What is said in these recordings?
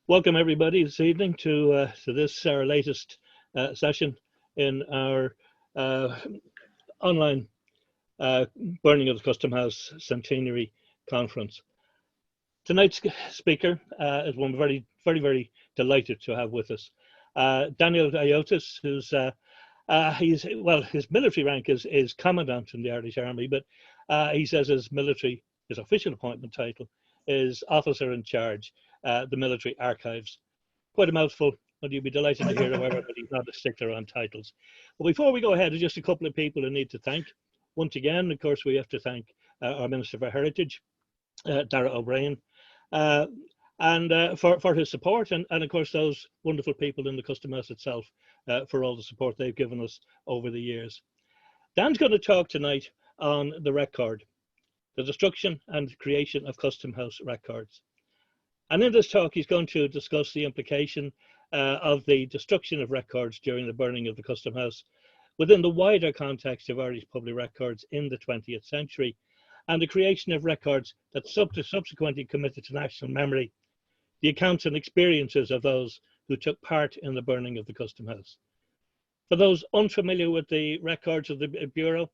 Welcome everybody this evening to this, our latest session in our online Burning of the Custom House Centenary Conference. Tonight's speaker is one we're very delighted to have with us. Daniel Ayiotis, who's his military rank is Commandant in the Irish Army, but he says his official appointment title is Officer in Charge, the Military Archives. Quite a mouthful, but you'll be delighted to hear, however, that he's not a stickler on titles. But before we go ahead, there's just a couple of people I need to thank. Once again, of course, we have to thank our Minister for Heritage, Darragh O'Brien, and for his support, and of course those wonderful people in the Custom House itself for all the support they've given us over the years. Dan's going to talk tonight on the record, the destruction and creation of Custom House records. And in this talk, he's going to discuss the implication of the destruction of records during the burning of the Custom House within the wider context of Irish public records in the 20th century, and the creation of records that subsequently committed to national memory, the accounts and experiences of those who took part in the burning of the Custom House. For those unfamiliar with the records of the Bureau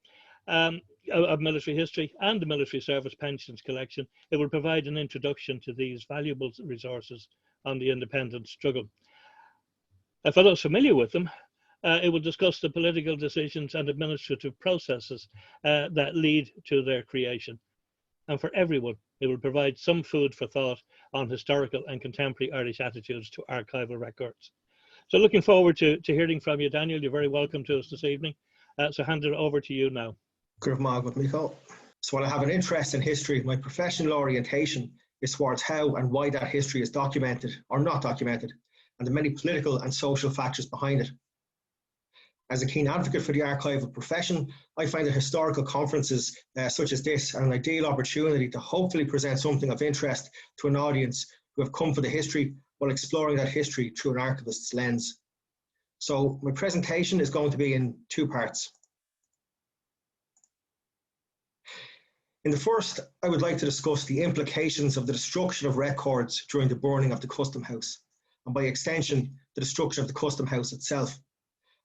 of Military History and the Military Service Pensions Collection, it will provide an introduction to these valuable resources on the independence struggle. For those familiar with them, it will discuss the political decisions and administrative processes that lead to their creation. And for everyone, it will provide some food for thought on historical and contemporary Irish attitudes to archival records. So looking forward to hearing from you, Daniel. You're very welcome to us this evening. So hand it over to you now. Good morning, Michael. So while I have an interest in history, my professional orientation is towards how and why that history is documented or not documented, and the many political and social factors behind it. As a keen advocate for the archival profession, I find that historical conferences such as this are an ideal opportunity to hopefully present something of interest to an audience who have come for the history while exploring that history through an archivist's lens. So my presentation is going to be in two parts. In the first, I would like to discuss the implications of the destruction of records during the burning of the Custom House, and by extension, the destruction of the Custom House itself,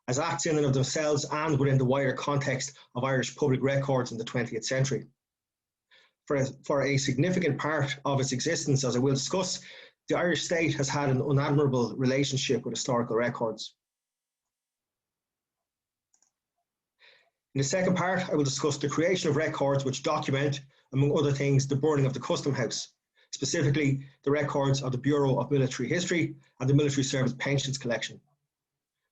as acts in and of themselves and within the wider context of Irish public records in the 20th century. For a significant part of its existence, as I will discuss, the Irish state has had an unadmirable relationship with historical records. In the second part, I will discuss the creation of records which document, among other things, the burning of the Custom House, specifically the records of the Bureau of Military History and the Military Service Pensions Collection.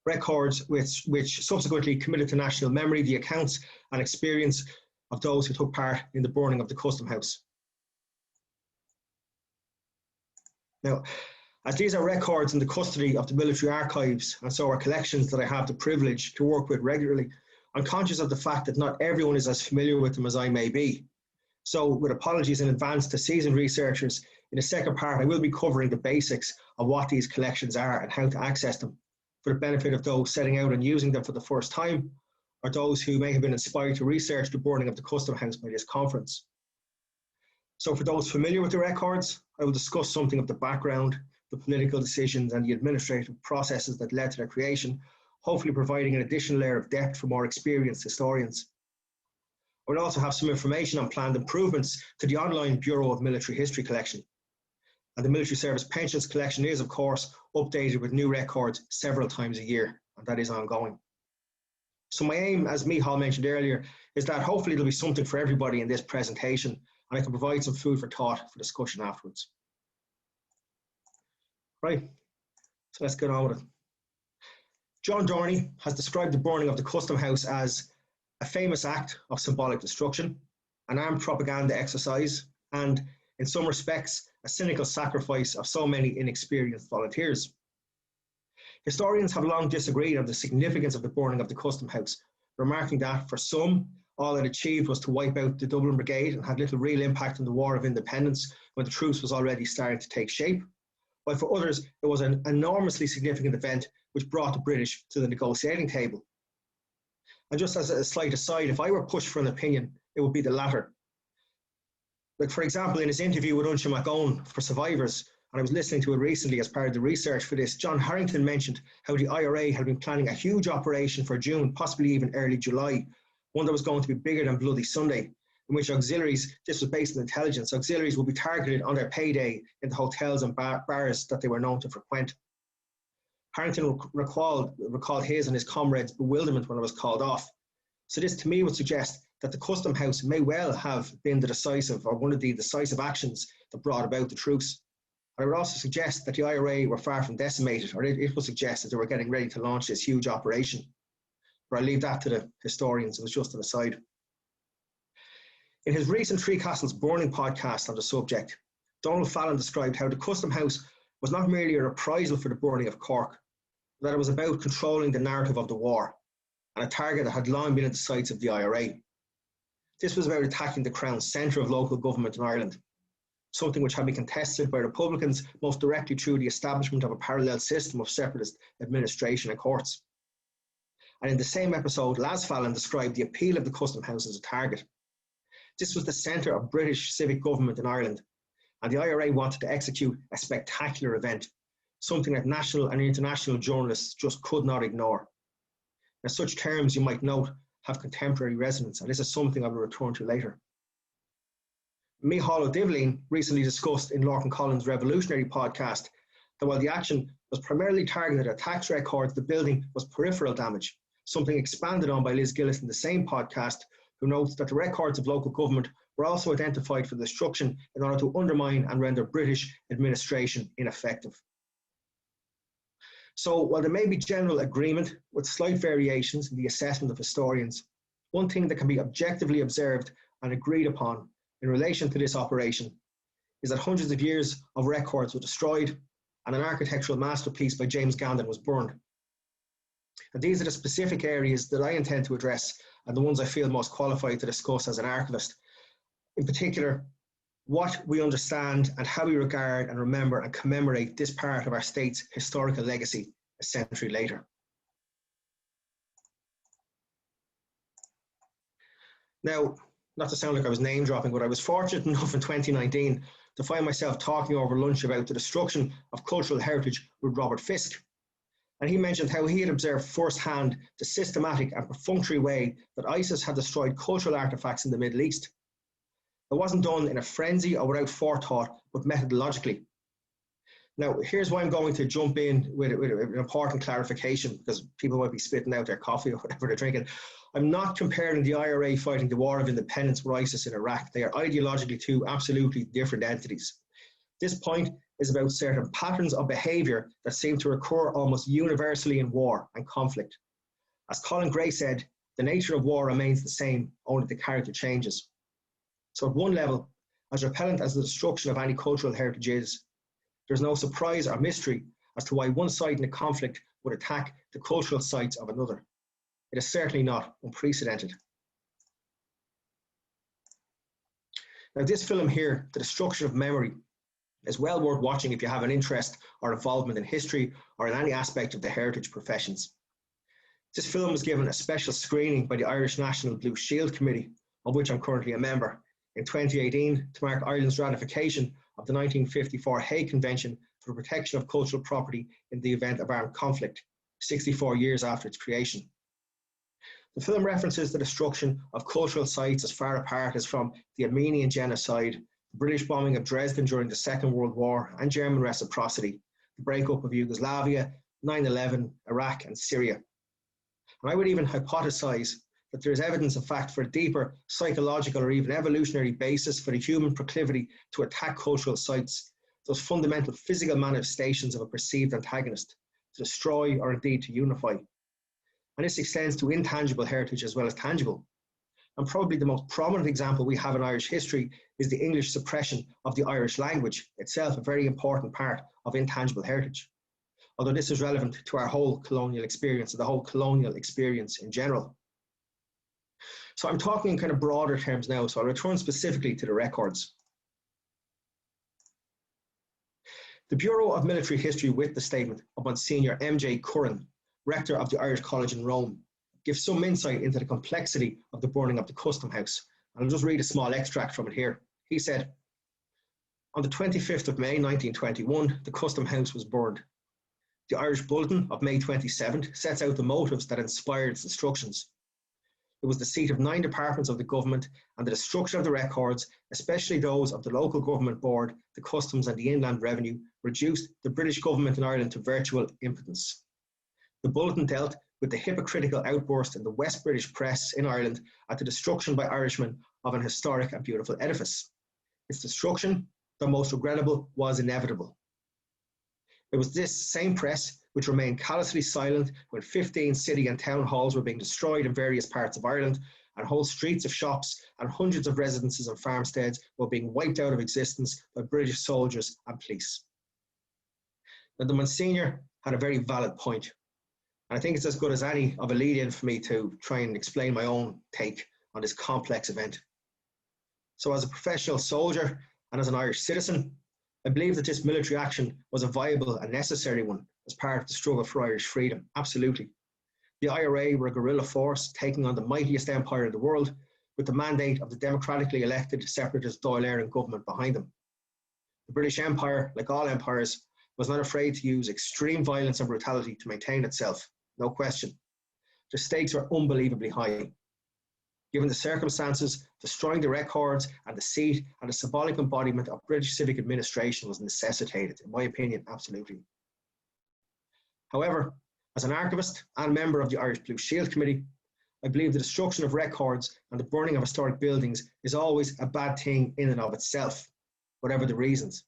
Records which subsequently committed to national memory the accounts and experience of those who took part in the burning of the Custom House. Now, as these are records in the custody of the military archives, and so are collections that I have the privilege to work with regularly, I'm conscious of the fact that not everyone is as familiar with them as I may be. So, with apologies in advance to seasoned researchers, in the second part I will be covering the basics of what these collections are and how to access them, for the benefit of those setting out and using them for the first time, or those who may have been inspired to research the burning of the Custom House by this conference. So for those familiar with the records, I will discuss something of the background, the political decisions and the administrative processes that led to their creation, hopefully providing an additional layer of depth for more experienced historians. I will also have some information on planned improvements to the online Bureau of Military History collection. And the Military Service Pensions Collection is, of course, updated with new records several times a year, and that is ongoing. So my aim, as Michal mentioned earlier, is that hopefully there'll be something for everybody in this presentation, and I can provide some food for thought for discussion afterwards. Right, so let's get on with it. John Dorney has described the burning of the Custom House as a famous act of symbolic destruction, an armed propaganda exercise, and, in some respects, a cynical sacrifice of so many inexperienced volunteers. Historians have long disagreed on the significance of the burning of the Custom House, remarking that, for some, all it achieved was to wipe out the Dublin Brigade and had little real impact on the War of Independence when the truce was already starting to take shape, while for others it was an enormously significant event which brought the British to the negotiating table. And just as a slight aside, if I were pushed for an opinion, it would be the latter. Like, for example, in his interview with Mj Costello for Survivors, and I was listening to it recently as part of the research for this. John Harrington mentioned how the IRA had been planning a huge operation for June, possibly even early July, one that was going to be bigger than Bloody Sunday, in which auxiliaries, this was based on intelligence, auxiliaries would be targeted on their payday in the hotels and bars that they were known to frequent. Harrington recalled his and his comrades' bewilderment when it was called off. So this to me would suggest that the Custom House may well have been the decisive, or one of the decisive actions that brought about the truce. And I would also suggest that the IRA were far from decimated, or it would suggest that they were getting ready to launch this huge operation. But I'll leave that to the historians. It was just an aside. In his recent Three Castles Burning podcast on the subject, Donald Fallon described how the Custom House was not merely a reprisal for the burning of Cork, but that it was about controlling the narrative of the war, and a target that had long been at the sights of the IRA. This was about attacking the Crown's centre of local government in Ireland, something which had been contested by Republicans most directly through the establishment of a parallel system of separatist administration and courts. And in the same episode, Las Fallon described the appeal of the Custom House as a target. This was the centre of British civic government in Ireland, and the IRA wanted to execute a spectacular event, something that national and international journalists just could not ignore. Now, such terms, you might note, have contemporary resonance, and this is something I will return to later. Micheál Ó Divlín recently discussed in Lorcan Collins' Revolutionary podcast that while the action was primarily targeted at tax records, the building was peripheral damage, something expanded on by Liz Gillis in the same podcast, who notes that the records of local government were also identified for destruction in order to undermine and render British administration ineffective. So while there may be general agreement with slight variations in the assessment of historians, one thing that can be objectively observed and agreed upon in relation to this operation is that hundreds of years of records were destroyed and an architectural masterpiece by James Gandon was burned. And these are the specific areas that I intend to address and the ones I feel most qualified to discuss as an archivist. In particular, what we understand and how we regard and remember and commemorate this part of our state's historical legacy a century later. Now, not to sound like I was name dropping, but I was fortunate enough in 2019 to find myself talking over lunch about the destruction of cultural heritage with Robert Fisk. And he mentioned how he had observed firsthand the systematic and perfunctory way that ISIS had destroyed cultural artifacts in the Middle East. It wasn't done in a frenzy or without forethought, but methodologically. Now, here's why I'm going to jump in with an important clarification, because people might be spitting out their coffee or whatever they're drinking. I'm not comparing the IRA fighting the War of Independence with ISIS in Iraq. They are ideologically two absolutely different entities. This point is about certain patterns of behaviour that seem to occur almost universally in war and conflict. As Colin Gray said, the nature of war remains the same, only the character changes. So at one level, as repellent as the destruction of any cultural heritage is, there's no surprise or mystery as to why one side in a conflict would attack the cultural sites of another. It is certainly not unprecedented. Now, this film here, The Destruction of Memory, is well worth watching if you have an interest or involvement in history or in any aspect of the heritage professions. This film was given a special screening by the Irish National Blue Shield Committee, of which I'm currently a member, in 2018 to mark Ireland's ratification of the 1954 Hague Convention for the Protection of Cultural Property in the event of armed conflict, 64 years after its creation. The film references the destruction of cultural sites as far apart as from the Armenian genocide, the British bombing of Dresden during the Second World War and German reciprocity, the breakup of Yugoslavia, 9/11, Iraq and Syria. And I would even hypothesize that there is evidence, in fact, for a deeper psychological or even evolutionary basis for the human proclivity to attack cultural sites, those fundamental physical manifestations of a perceived antagonist, to destroy or indeed to unify. And this extends to intangible heritage as well as tangible. And probably the most prominent example we have in Irish history is the English suppression of the Irish language, itself a very important part of intangible heritage. Although this is relevant to our whole colonial experience, or the whole colonial experience in general. So I'm talking in kind of broader terms now, so I'll return specifically to the records. The Bureau of Military History witness statement of Monsignor Mj Costello, rector of the Irish College in Rome, gives some insight into the complexity of the burning of the Custom House. And I'll just read a small extract from it here. He said, On the 25th of May 1921, the Custom House was burned. The Irish Bulletin of May 27th sets out the motives that inspired its destructions. It was the seat of 9 departments of the government, and the destruction of the records, especially those of the local government board, the customs and the inland revenue, reduced the British government in Ireland to virtual impotence. The Bulletin dealt with the hypocritical outburst in the West British press in Ireland at the destruction by Irishmen of an historic and beautiful edifice. Its destruction, though most regrettable, was inevitable. It was this same press which remained callously silent when 15 city and town halls were being destroyed in various parts of Ireland, and whole streets of shops and hundreds of residences and farmsteads were being wiped out of existence by British soldiers and police. Now, the Monsignor had a very valid point, and I think it's as good as any of a lead-in for me to try and explain my own take on this complex event. So as a professional soldier and as an Irish citizen, I believe that this military action was a viable and necessary one as part of the struggle for Irish freedom, absolutely. The IRA were a guerrilla force taking on the mightiest empire in the world with the mandate of the democratically elected separatist Dáil Éireann government behind them. The British Empire, like all empires, was not afraid to use extreme violence and brutality to maintain itself, no question. The stakes were unbelievably high. Given the circumstances, destroying the records and the seat and the symbolic embodiment of British civic administration was necessitated, in my opinion, absolutely. However, as an archivist and member of the Irish Blue Shield Committee, I believe the destruction of records and the burning of historic buildings is always a bad thing in and of itself, whatever the reasons.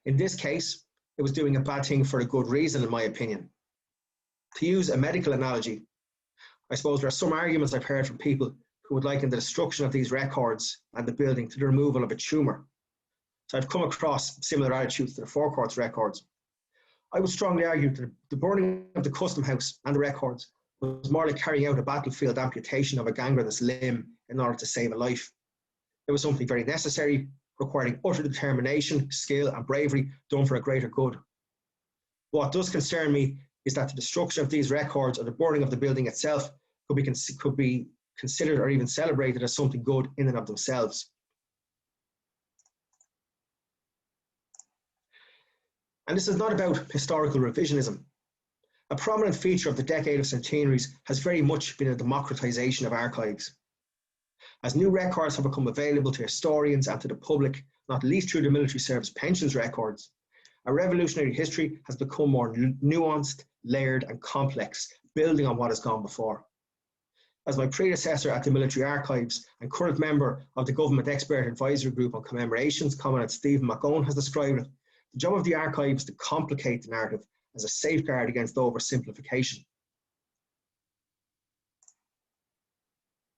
In this case, it was doing a bad thing for a good reason, in my opinion. To use a medical analogy, I suppose there are some arguments I've heard from people who would liken the destruction of these records and the building to the removal of a tumour. So I've come across similar attitudes to the Four Courts records. I would strongly argue that the burning of the Custom House and the records was more like carrying out a battlefield amputation of a gangrenous limb in order to save a life. It was something very necessary, requiring utter determination, skill and bravery done for a greater good. What does concern me is that the destruction of these records or the burning of the building itself could be considered or even celebrated as something good in and of themselves. And this is not about historical revisionism. A prominent feature of the decade of centenaries has very much been a democratization of archives. As new records have become available to historians and to the public, not least through the military service pensions records, our revolutionary history has become more nuanced, layered and complex, building on what has gone before. As my predecessor at the Military Archives and current member of the Government Expert Advisory Group on Commemorations, Commandant Stephen McGowan, has described it, the job of the archive is to complicate the narrative as a safeguard against oversimplification.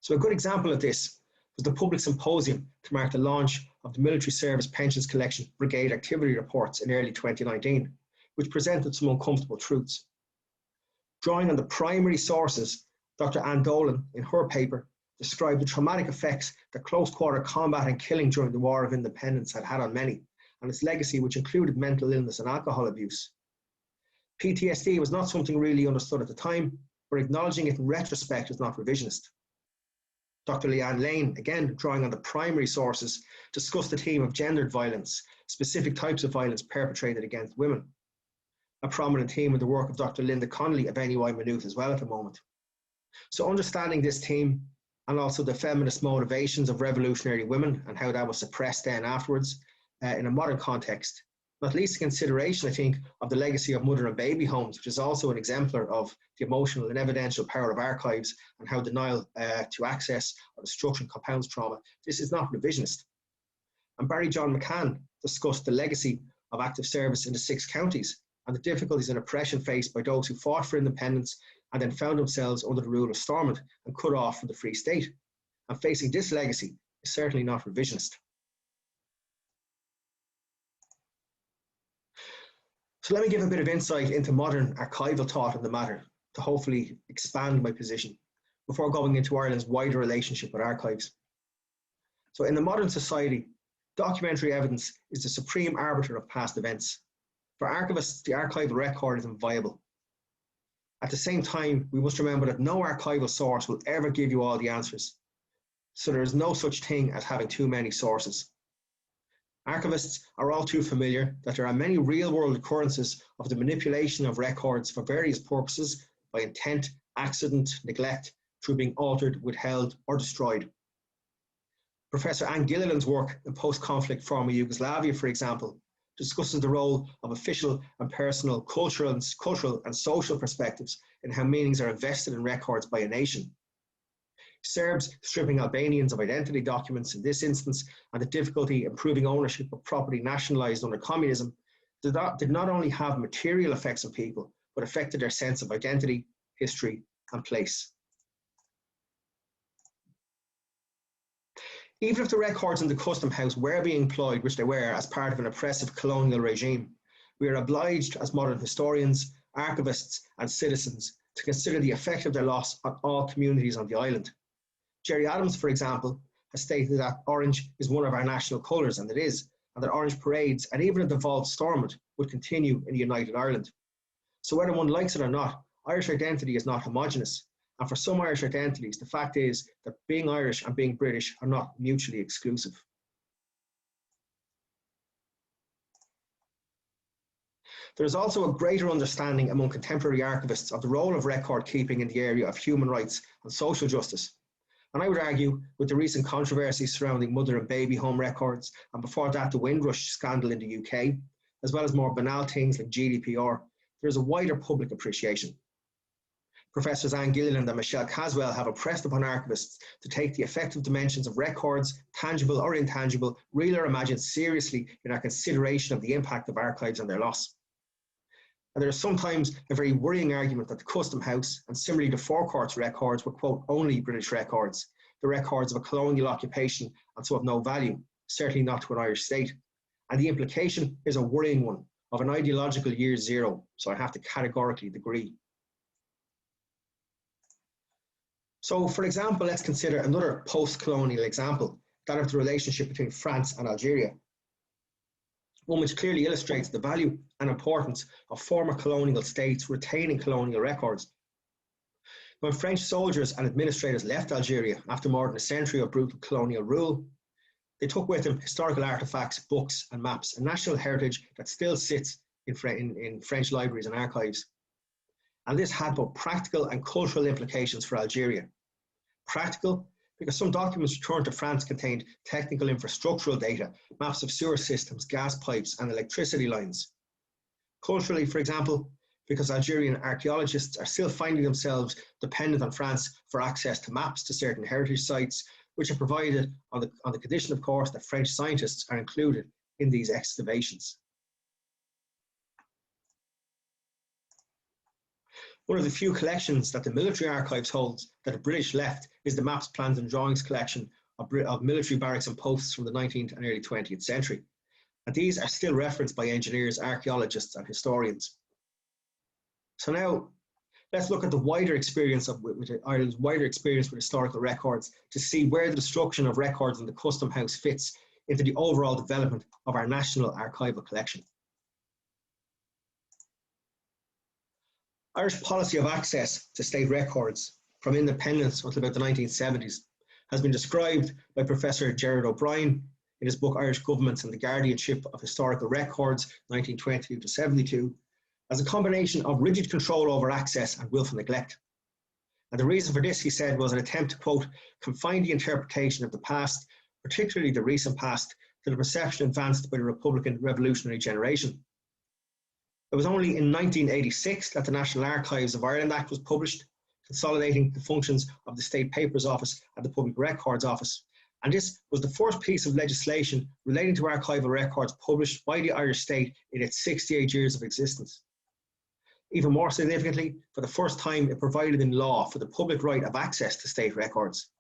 So a good example of this was the public symposium to mark the launch of the Military Service Pensions Collection Brigade Activity Reports in early 2019, which presented some uncomfortable truths. Drawing on the primary sources, Dr. Anne Dolan, in her paper, described the traumatic effects that close-quarter combat and killing during the War of Independence had on many, and its legacy, which included mental illness and alcohol abuse. PTSD was not something really understood at the time, but acknowledging it in retrospect is not revisionist. Dr. Leanne Lane, again drawing on the primary sources, discussed the theme of gendered violence, specific types of violence perpetrated against women. A prominent theme in the work of Dr. Linda Connolly of NUI Maynooth as well at the moment. So understanding this theme and also the feminist motivations of revolutionary women and how that was suppressed then afterwards in a modern context, not least a consideration, I think, of the legacy of mother and baby homes, which is also an exemplar of the emotional and evidential power of archives and how denial to access or destruction compounds trauma. This is not revisionist. And Barry John McCann discussed the legacy of active service in the 6 counties and the difficulties and oppression faced by those who fought for independence and then found themselves under the rule of Stormont and cut off from the Free State. And facing this legacy is certainly not revisionist. So let me give a bit of insight into modern archival thought on the matter to hopefully expand my position before going into Ireland's wider relationship with archives. So in the modern society, documentary evidence is the supreme arbiter of past events. For archivists, the archival record is inviolable. At the same time, we must remember that no archival source will ever give you all the answers. So there is no such thing as having too many sources. Archivists are all too familiar that there are many real-world occurrences of the manipulation of records for various purposes by intent, accident, neglect, through being altered, withheld, or destroyed. Professor Anne Gilliland's work in post-conflict former Yugoslavia, for example, discusses the role of official and personal cultural and social perspectives in how meanings are invested in records by a nation. Serbs stripping Albanians of identity documents in this instance, and the difficulty in proving ownership of property nationalised under communism, did not only have material effects on people, but affected their sense of identity, history, and place. Even if the records in the Custom House were being employed, which they were, as part of an oppressive colonial regime, we are obliged as modern historians, archivists, and citizens to consider the effect of their loss on all communities on the island. Gerry Adams, for example, has stated that orange is one of our national colours, and it is, and that orange parades and even a devolved Stormont would continue in the United Ireland. So whether one likes it or not, Irish identity is not homogenous, and for some Irish identities, the fact is that being Irish and being British are not mutually exclusive. There is also a greater understanding among contemporary archivists of the role of record keeping in the area of human rights and social justice. And I would argue, with the recent controversies surrounding mother and baby home records, and before that the Windrush scandal in the UK, as well as more banal things like GDPR, there is a wider public appreciation. Professors Anne Gilliland and Michelle Caswell have impressed upon archivists to take the effective dimensions of records, tangible or intangible, real or imagined, seriously in our consideration of the impact of archives and their loss. And there is sometimes a very worrying argument that the Custom House and similarly the Four Courts records were, quote, only British records, the records of a colonial occupation, and so of no value, certainly not to an Irish state. And the implication is a worrying one, of an ideological year zero, so I have to categorically agree. So, for example, let's consider another post-colonial example, that of the relationship between France and Algeria, one which clearly illustrates the value and importance of former colonial states retaining colonial records. When French soldiers and administrators left Algeria after more than a century of brutal colonial rule, they took with them historical artefacts, books and maps, a national heritage that still sits in French libraries and archives. And this had both practical and cultural implications for Algeria. Practical, because some documents returned to France contained technical infrastructural data, maps of sewer systems, gas pipes, and electricity lines. Culturally, for example, because Algerian archaeologists are still finding themselves dependent on France for access to maps to certain heritage sites, which are provided on the condition, of course, that French scientists are included in these excavations. One of the few collections that the military archives holds that the British left is the Maps, Plans and Drawings collection of military barracks and posts from the 19th and early 20th century. And these are still referenced by engineers, archaeologists and historians. So now let's look at the wider experience Ireland's wider experience with historical records to see where the destruction of records in the Custom House fits into the overall development of our national archival collection. Irish policy of access to state records from independence until about the 1970s has been described by Professor Gerard O'Brien in his book Irish Governments and the Guardianship of Historical Records, 1922 to 72, as a combination of rigid control over access and willful neglect. And the reason for this, he said, was an attempt to, quote, confine the interpretation of the past, particularly the recent past, to the perception advanced by the Republican revolutionary generation. It was only in 1986 that the National Archives of Ireland Act was published, consolidating the functions of the State Papers Office and the Public Records Office. And this was the first piece of legislation relating to archival records published by the Irish state in its 68 years of existence. Even more significantly, for the first time, it provided in law for the public right of access to state records.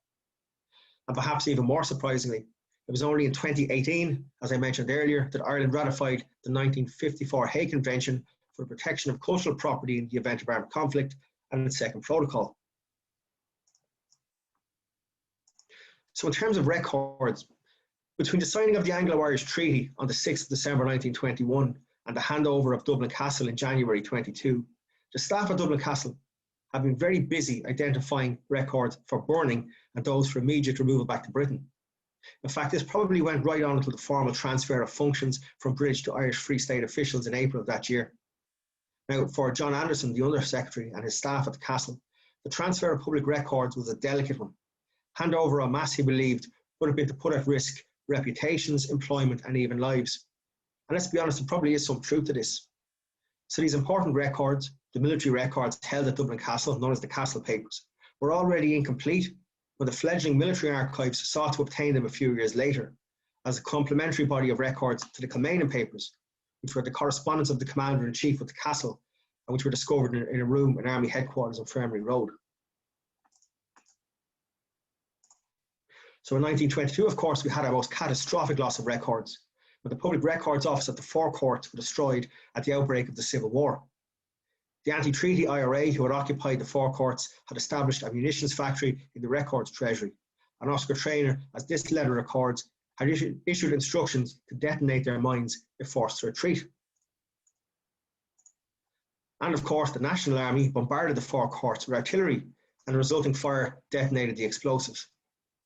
And perhaps even more surprisingly, it was only in 2018, as I mentioned earlier, that Ireland ratified the 1954 Hague Convention for the Protection of Cultural Property in the Event of Armed Conflict and its second protocol. So in terms of records, between the signing of the Anglo-Irish Treaty on the 6th of December 1921 and the handover of Dublin Castle in January 22, the staff at Dublin Castle have been very busy identifying records for burning and those for immediate removal back to Britain. In fact, this probably went right on until the formal transfer of functions from British to Irish Free State officials in April of that year. Now, for John Anderson, the Under Secretary, and his staff at the castle, the transfer of public records was a delicate one. Handover en masse, he believed, would have been to put at risk reputations, employment, and even lives. And let's be honest, there probably is some truth to this. So these important records, the military records held at Dublin Castle, known as the Castle Papers, were already incomplete when the fledgling military archives sought to obtain them a few years later as a complementary body of records to the Commandant papers, which were the correspondence of the Commander-in-Chief of the Castle and which were discovered in a room in Army Headquarters on Infirmary Road. So in 1922, of course, we had our most catastrophic loss of records, when the Public Records Office at the Four Courts were destroyed at the outbreak of the Civil War. The anti-treaty IRA, who had occupied the Four Courts, had established a munitions factory in the Records Treasury, and Oscar Traynor, as this letter records, had issued instructions to detonate their mines if forced to retreat. And of course, the National Army bombarded the Four Courts with artillery, and the resulting fire detonated the explosives.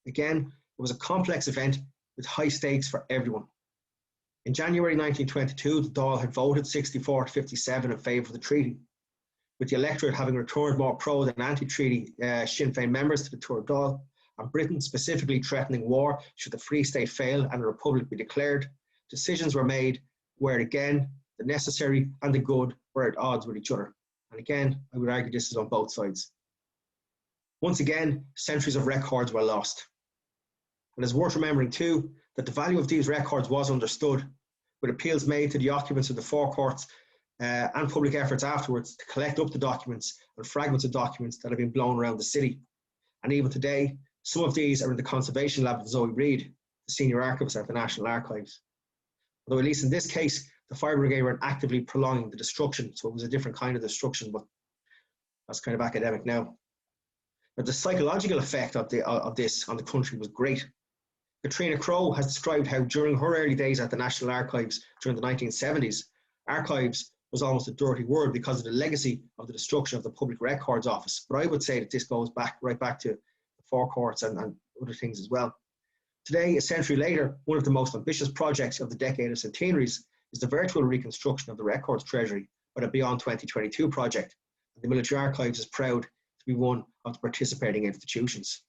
Again, it was a complex event with high stakes for everyone. In January 1922, the Dáil had voted 64 to 57 in favour of the treaty, with the electorate having returned more pro than anti-treaty Sinn Féin members to the Tuath Dáil, and Britain specifically threatening war should the Free State fail and a republic be declared. Decisions were made where, again, the necessary and the good were at odds with each other. And again, I would argue this is on both sides. Once again, centuries of records were lost. And it's worth remembering too that the value of these records was understood, with appeals made to the occupants of the Four Courts and public efforts afterwards to collect up the documents and fragments of documents that have been blown around the city. And even today, some of these are in the conservation lab of Zoe Reid, the senior archivist at the National Archives. Although at least in this case, the Fire Brigade were actively prolonging the destruction, so it was a different kind of destruction, but that's kind of academic now. But the psychological effect of this on the country was great. Katrina Crowe has described how during her early days at the National Archives during the 1970s, archives was almost a dirty word because of the legacy of the destruction of the Public Records Office. But I would say that this goes right back to the Four Courts and other things as well. Today, a century later, one of the most ambitious projects of the decade of centenaries is the virtual reconstruction of the Records Treasury by the Beyond 2022 project. And the Military Archives is proud to be one of the participating institutions.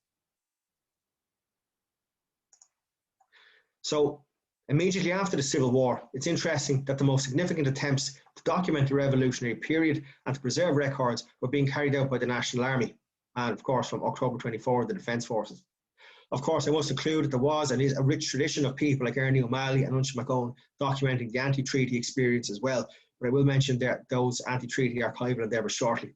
So, immediately after the Civil War, it's interesting that the most significant attempts to document the revolutionary period and to preserve records were being carried out by the National Army, and of course from October 24, the Defence Forces. Of course, I must include that there was and is a rich tradition of people like HÉireann O'Malley and Mj Costello documenting the anti-treaty experience as well, but I will mention those anti-treaty archival endeavours shortly.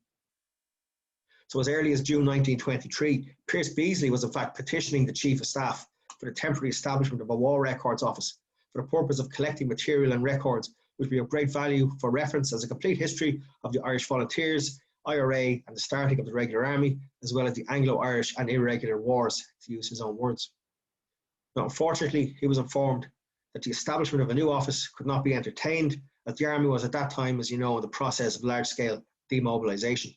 So as early as June 1923, Pierce Beasley was in fact petitioning the Chief of Staff for the temporary establishment of a War Records Office for the purpose of collecting material and records which would be of great value for reference as a complete history of the Irish Volunteers, IRA and the starting of the Regular Army, as well as the Anglo-Irish and irregular wars, to use his own words. Now, unfortunately, he was informed that the establishment of a new office could not be entertained, as the Army was at that time, as you know, in the process of large-scale demobilisation.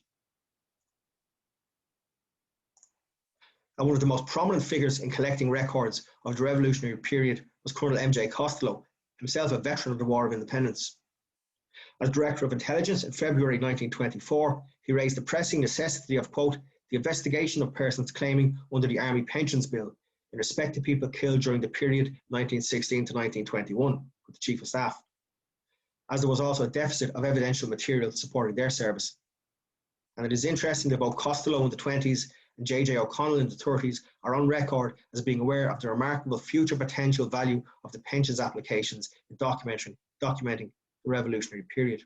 And one of the most prominent figures in collecting records of the revolutionary period was Colonel Mj Costello, himself a veteran of the War of Independence. As Director of Intelligence in February 1924, he raised the pressing necessity of, quote, the investigation of persons claiming under the Army Pensions Bill in respect to people killed during the period 1916 to 1921 with the Chief of Staff, as there was also a deficit of evidential material supporting their service. And it is interesting that both Costello in the 20s and J.J. O'Connell in the 30s are on record as being aware of the remarkable future potential value of the pensions applications in documenting the revolutionary period.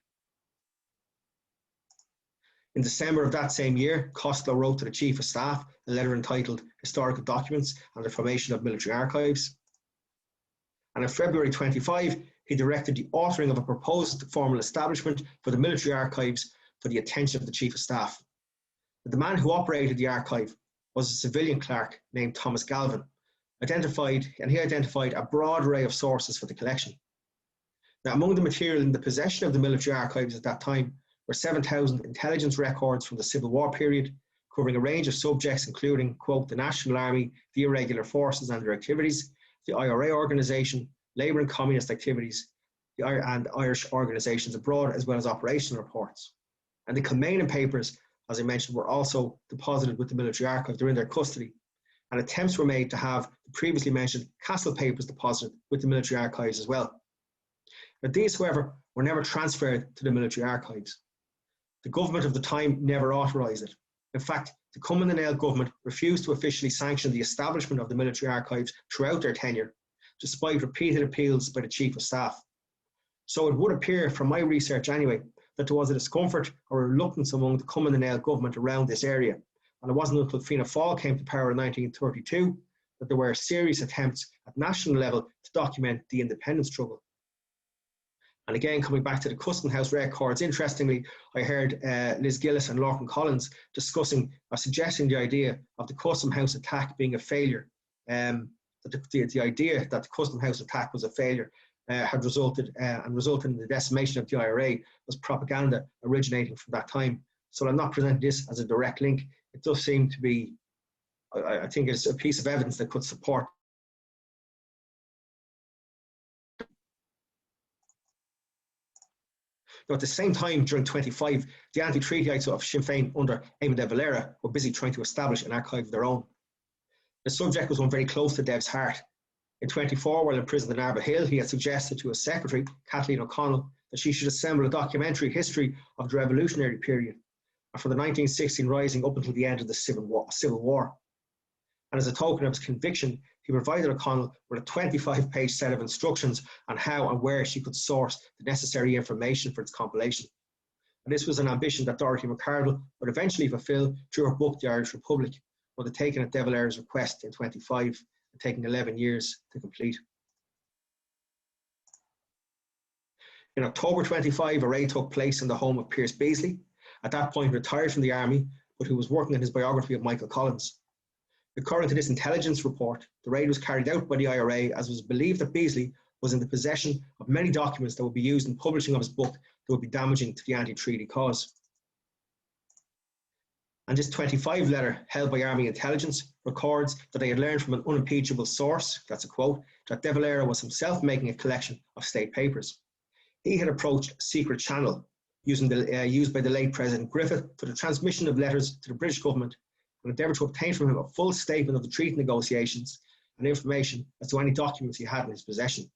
In December of that same year, Costello wrote to the Chief of Staff a letter entitled Historical Documents and the Formation of Military Archives. And on February 25, he directed the authoring of a proposed formal establishment for the military archives for the attention of the Chief of Staff. The man who operated the archive was a civilian clerk named Thomas Galvin, he identified a broad array of sources for the collection. Now, among the material in the possession of the military archives at that time were 7,000 intelligence records from the Civil War period, covering a range of subjects including, quote, the National Army, the irregular forces and their activities, the IRA organisation, Labour and Communist activities, and Irish organisations abroad, as well as operational reports. And the Commandant papers, as I mentioned, were also deposited with the military archive. They're in their custody. And attempts were made to have the previously mentioned Castle papers deposited with the military archives as well. But these, however, were never transferred to the military archives. The government of the time never authorised it. In fact, the Commandant government refused to officially sanction the establishment of the military archives throughout their tenure, despite repeated appeals by the Chief of Staff. So it would appear, from my research anyway, that there was a discomfort or a reluctance among the Commandant government around this area. And it wasn't until Fianna Fáil came to power in 1932 that there were serious attempts at national level to document the independence struggle. And again, coming back to the Custom House records, interestingly, I heard Liz Gillis and Lorcan Collins discussing or suggesting the idea of the Custom House attack being a failure. That the idea that the Custom House attack was a failure had resulted in the decimation of the IRA was propaganda originating from that time. So I'm not presenting this as a direct link. It does seem to be, I think it's a piece of evidence that could support. Now, at the same time, during 25, the anti-treatyites of Sinn Féin under Eamon de Valera were busy trying to establish an archive of their own. The subject was one very close to Dev's heart. In 24, while imprisoned in Arba Hill, he had suggested to his secretary, Kathleen O'Connell, that she should assemble a documentary history of the revolutionary period, and from the 1916 Rising up until the end of the Civil War. And as a token of his conviction, he provided O'Connell with a 25-page set of instructions on how and where she could source the necessary information for its compilation. And this was an ambition that Dorothy McCardle would eventually fulfil through her book, The Irish Republic, undertaken at De Valera's request in 25 and taking 11 years to complete. In October 25, a raid took place in the home of Pierce Beasley, at that point retired from the army, but who was working on his biography of Michael Collins. According to this intelligence report, the raid was carried out by the IRA as it was believed that Beasley was in the possession of many documents that would be used in publishing of his book that would be damaging to the anti-treaty cause. And this 25 letter, held by Army intelligence, records that they had learned from an unimpeachable source, that's a quote, that De Valera was himself making a collection of state papers. He had approached a secret channel used by the late President Griffith for the transmission of letters to the British government and endeavoured to obtain from him a full statement of the treaty negotiations and information as to any documents he had in his possession.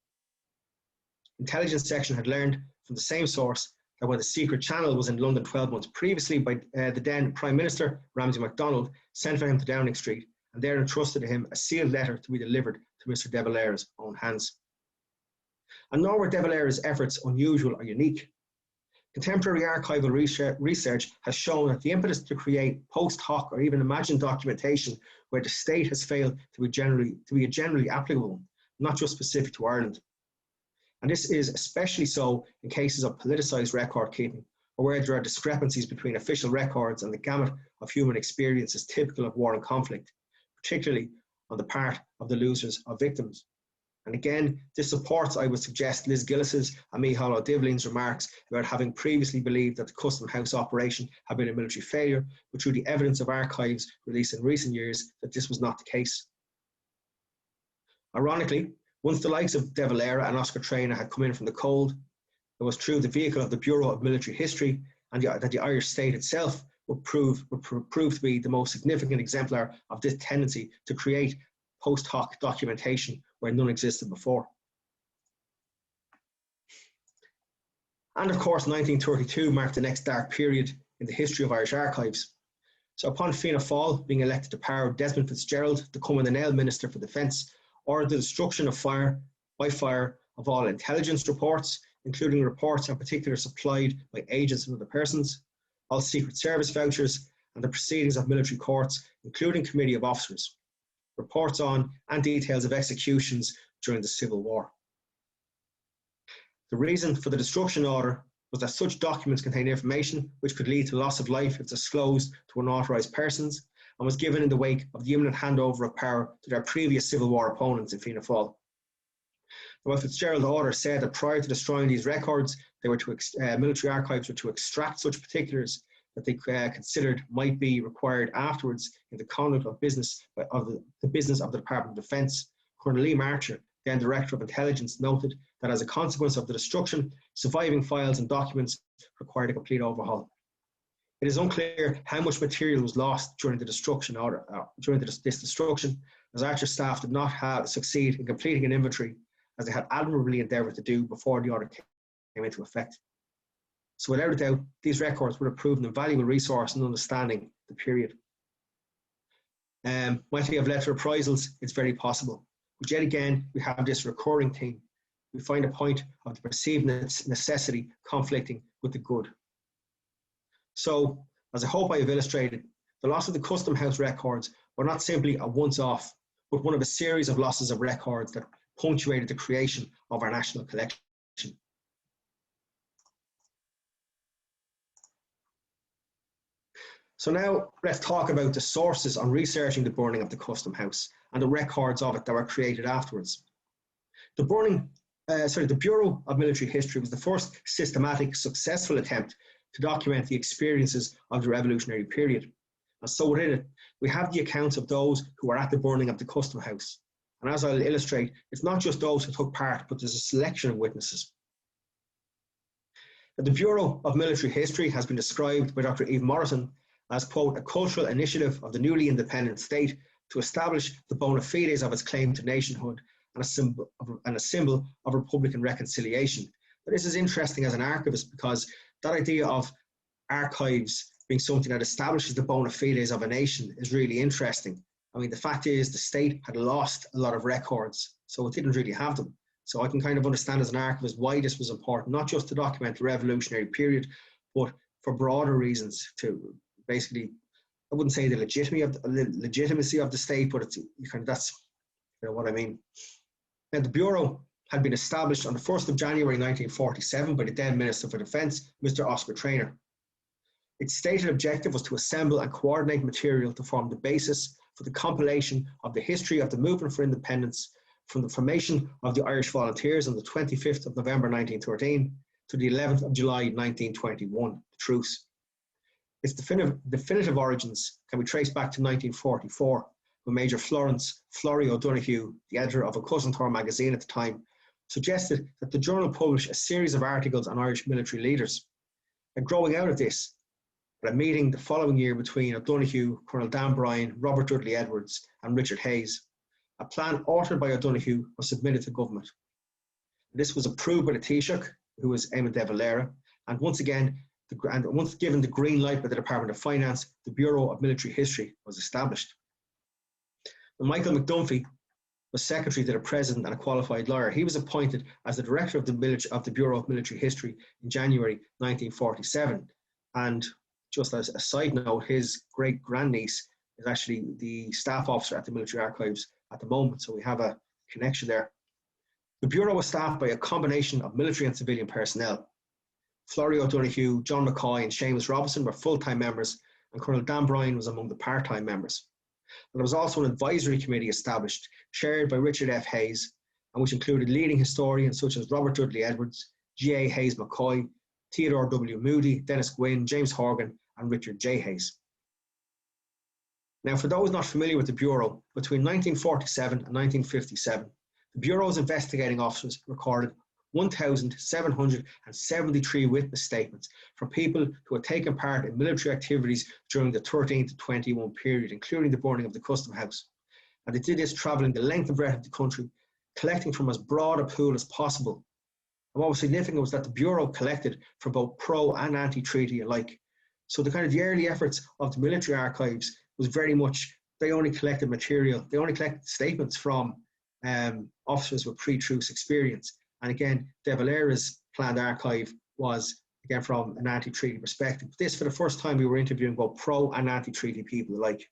Intelligence section had learned from the same source that when the secret channel was in London 12 months previously by the then Prime Minister, Ramsay MacDonald, sent for him to Downing Street and there entrusted to him a sealed letter to be delivered to Mr. De Valera's own hands. And nor were De Valera's efforts unusual or unique. Contemporary archival research has shown that the impetus to create post hoc or even imagined documentation where the state has failed to be a generally applicable one, not just specific to Ireland. And this is especially so in cases of politicised record keeping, or where there are discrepancies between official records and the gamut of human experiences typical of war and conflict, particularly on the part of the losers or victims. And again, this supports, I would suggest, Liz Gillis's and Micheál O'Divlín's remarks about having previously believed that the Custom House operation had been a military failure, but through the evidence of archives released in recent years, that this was not the case. Ironically, once the likes of De Valera and Oscar Traynor had come in from the cold, it was through the vehicle of the Bureau of Military History and that the Irish state itself would prove to be the most significant exemplar of this tendency to create post hoc documentation where none existed before. And of course, 1932 marked the next dark period in the history of Irish archives. So upon Fianna Fáil being elected to power, Desmond Fitzgerald, the Commandant Minister for Defence, ordered the destruction by fire of all intelligence reports, including reports in particular supplied by agents and other persons, all Secret Service vouchers, and the proceedings of military courts, including committee of officers, reports on and details of executions during the Civil War. The reason for the destruction order was that such documents contained information which could lead to loss of life if disclosed to unauthorised persons, and was given in the wake of the imminent handover of power to their previous Civil War opponents in Fianna Fáil. While Fitzgerald's order said that prior to destroying these records, military archives were to extract such particulars that they considered might be required afterwards in the conduct of the business of the Department of Defence, Colonel Lee Marcher, then Director of Intelligence, noted that as a consequence of the destruction, surviving files and documents required a complete overhaul. It is unclear how much material was lost during the destruction this destruction, as Archer staff did not succeed in completing an inventory as they had admirably endeavoured to do before the order came into effect. So without a doubt, these records would have proven a valuable resource in understanding the period. Might we have led to reprisals? It's very possible. But yet again, we have this recurring theme. We find a point of the perceived necessity conflicting with the good. So, as I hope I have illustrated, the loss of the Custom House records were not simply a once-off, but one of a series of losses of records that punctuated the creation of our national collection. So now let's talk about the sources on researching the burning of the Custom House and the records of it that were created afterwards. The Bureau of Military History was the first systematic, successful attempt to document the experiences of the revolutionary period. And so within it, we have the accounts of those who were at the burning of the Custom House. And as I'll illustrate, it's not just those who took part, but there's a selection of witnesses. The Bureau of Military History has been described by Dr. Eve Morrison as, quote, a cultural initiative of the newly independent state to establish the bona fides of its claim to nationhood and a symbol of Republican reconciliation. But this is interesting as an archivist because that idea of archives being something that establishes the bona fides of a nation is really interesting. I mean, the fact is the state had lost a lot of records, so it didn't really have them. So I can kind of understand as an archivist why this was important, not just to document the revolutionary period, but for broader reasons to basically, I wouldn't say the legitimacy of the state, but it's that's what I mean. Now, the Bureau had been established on the 1st of January 1947 by the then Minister for Defence, Mr. Oscar Traynor. Its stated objective was to assemble and coordinate material to form the basis for the compilation of the history of the movement for independence from the formation of the Irish Volunteers on the 25th of November 1913 to the 11th of July 1921, the truce. Its definitive origins can be traced back to 1944, when Major Florrie O'Donoghue, the editor of A Cousin Thor magazine at the time, suggested that the journal publish a series of articles on Irish military leaders. And growing out of this, at a meeting the following year between O'Donoghue, Colonel Dan Bryan, Robert Dudley Edwards, and Richard Hayes, a plan authored by O'Donoghue was submitted to government. This was approved by the Taoiseach, who was Eamon de Valera, and once given the green light by the Department of Finance, the Bureau of Military History was established. When Michael McDunphy was secretary to the President and a qualified lawyer, he was appointed as the director of the Bureau of Military History in January 1947. And just as a side note, his great-grandniece is actually the staff officer at the Military Archives at the moment, so we have a connection there. The Bureau was staffed by a combination of military and civilian personnel. Florrie O'Donoghue, John McCoy and Seamus Robinson were full-time members, and Colonel Dan Bryan was among the part-time members. And there was also an advisory committee established, chaired by Richard F. Hayes, and which included leading historians such as Robert Dudley Edwards, G.A. Hayes McCoy, Theodore W. Moody, Dennis Gwynn, James Horgan, and Richard J. Hayes. Now, for those not familiar with the Bureau, between 1947 and 1957, the Bureau's investigating officers recorded 1,773 witness statements from people who had taken part in military activities during the 13 to 21 period, including the burning of the Custom House. And they did this travelling the length and breadth of the country, collecting from as broad a pool as possible. And what was significant was that the Bureau collected from both pro and anti-treaty alike. So the early efforts of the military archives was very much, they only collected material, they only collected statements from officers with pre-truce experience. And again, De Valera's planned archive was, again, from an anti-treaty perspective. This, for the first time, we were interviewing both pro and anti-treaty people alike.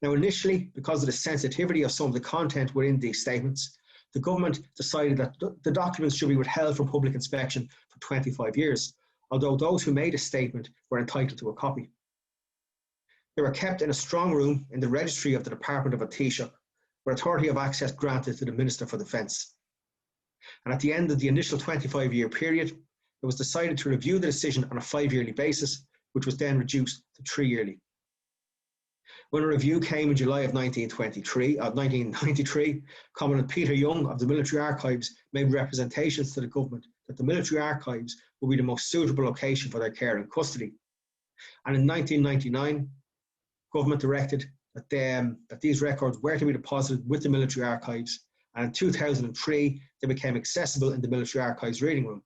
Now, initially, because of the sensitivity of some of the content within these statements, the government decided that the documents should be withheld from public inspection for 25 years, although those who made a statement were entitled to a copy. They were kept in a strong room in the registry of the Department of a Taoiseach, where authority of access granted to the Minister for Defence. And at the end of the initial 25-year period, it was decided to review the decision on a 5-yearly basis, which was then reduced to 3-yearly. When a review came in July of 1993, Commandant Peter Young of the Military Archives made representations to the government that the Military Archives would be the most suitable location for their care and custody. And in 1999, government directed that these records were to be deposited with the Military Archives, and in 2003, they became accessible in the Military Archives reading room.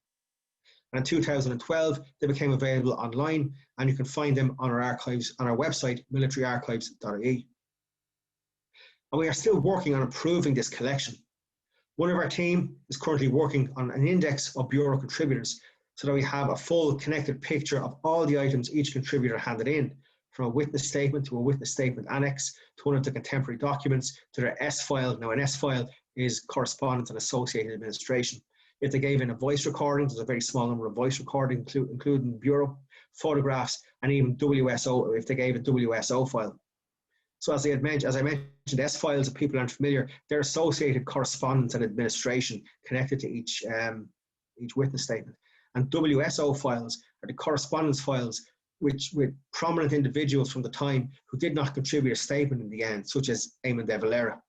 And in 2012, they became available online, and you can find them on our archives on our website, militaryarchives.ie. And we are still working on improving this collection. One of our team is currently working on an index of Bureau contributors so that we have a full connected picture of all the items each contributor handed in, from a witness statement to a witness statement annex to one of the contemporary documents to their S-file. Now, an S-file is correspondence and associated administration. If they gave in a voice recording, there's a very small number of voice recordings, including Bureau, photographs, and even WSO, if they gave a WSO file. So as I mentioned, S-files, if people aren't familiar, they're associated correspondence and administration connected to each witness statement. And WSO files are the correspondence files with prominent individuals from the time who did not contribute a statement in the end, such as Eamon de Valera.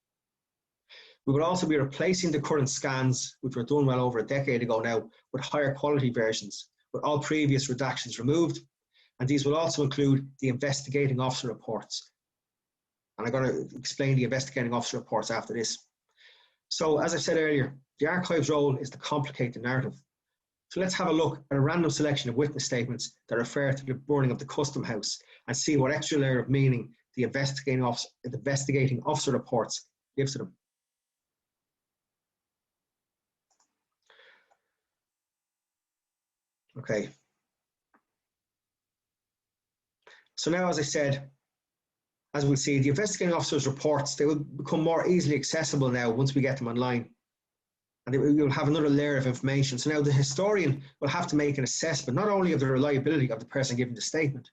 We would also be replacing the current scans, which were done well over a decade ago now, with higher quality versions, with all previous redactions removed. And these will also include the investigating officer reports. And I'm going to explain the investigating officer reports after this. So as I said earlier, the archive's role is to complicate the narrative. So let's have a look at a random selection of witness statements that refer to the burning of the Custom House and see what extra layer of meaning the investigating officer reports gives to them. Okay. So now, as I said, as we'll see, the investigating officer's reports, they will become more easily accessible now once we get them online. And we will have another layer of information. So now the historian will have to make an assessment, not only of the reliability of the person giving the statement,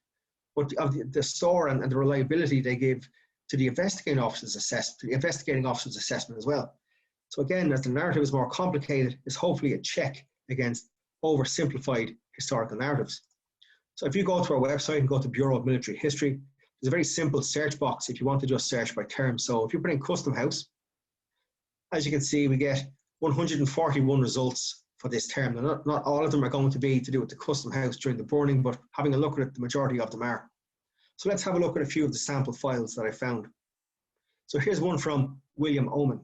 but of the store and the reliability they give to the investigating officer's assessment, as well. So again, as the narrative is more complicated, it's hopefully a check against oversimplified historical narratives. So if you go to our website and go to Bureau of Military History, there's a very simple search box if you want to just search by term. So if you put in Custom House, as you can see, we get 141 results for this term. Now, not all of them are going to be to do with the Custom House during the burning, but having a look at it, the majority of them are. So let's have a look at a few of the sample files that I found. So here's one from William Oman.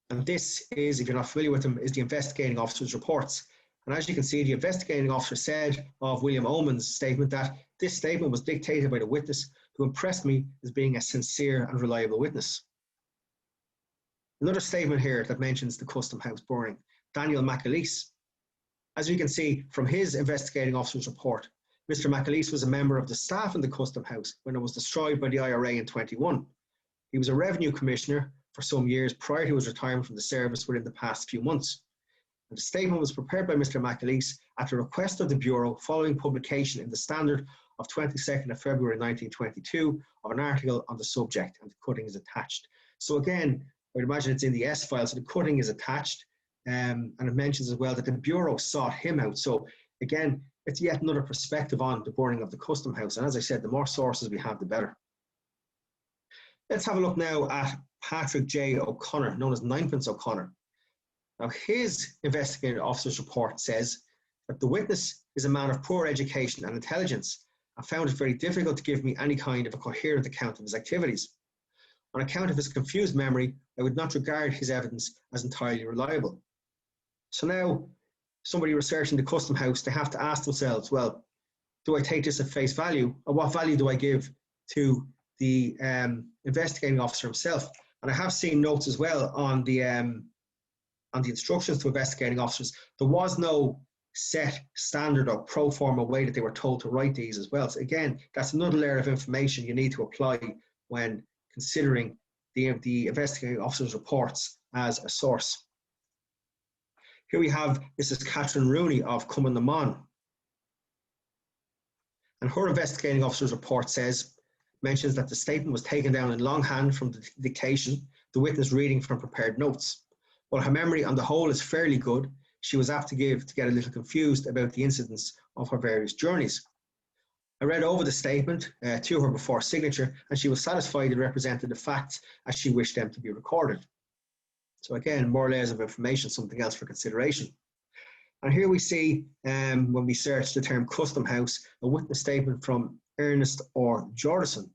And this is, if you're not familiar with him, is the investigating officer's reports. And as you can see, the investigating officer said of William Oman's statement that this statement was dictated by the witness who impressed me as being a sincere and reliable witness. Another statement here that mentions the Custom House burning, Daniel McAleese. As we can see from his investigating officer's report, Mr. McAleese was a member of the staff in the Custom House when it was destroyed by the IRA in 21. He was a revenue commissioner for some years prior to his retirement from the service within the past few months. And the statement was prepared by Mr. McAleese at the request of the Bureau following publication in the Standard of 22nd of February 1922 of an article on the subject, and the cutting is attached. So again, I would imagine it's in the S file, so the cutting is attached, and it mentions as well that the Bureau sought him out. So again, it's yet another perspective on the burning of the Custom House. And as I said, the more sources we have, the better. Let's have a look now at Patrick J. O'Connor, known as Ninepence O'Connor. Now, his investigating officer's report says that the witness is a man of poor education and intelligence and found it very difficult to give me any kind of a coherent account of his activities. On account of his confused memory, I would not regard his evidence as entirely reliable. So now, somebody researching the Custom House, they have to ask themselves, well, do I take this at face value, or what value do I give to the investigating officer himself? And I have seen notes as well on the instructions to investigating officers. There was no set standard or pro forma way that they were told to write these as well. So again, that's another layer of information you need to apply when considering the investigating officer's reports as a source. Here we have Mrs. Catherine Rooney of Cumann na Món. And her investigating officer's report mentions that the statement was taken down in longhand from the dictation, the witness reading from prepared notes. While her memory on the whole is fairly good, she was apt to get a little confused about the incidents of her various journeys. I read over the statement to her before signature, and she was satisfied it represented the facts as she wished them to be recorded. So again, more layers of information, something else for consideration. And here we see, when we search the term Custom House, a witness statement from Ernest or Jordison.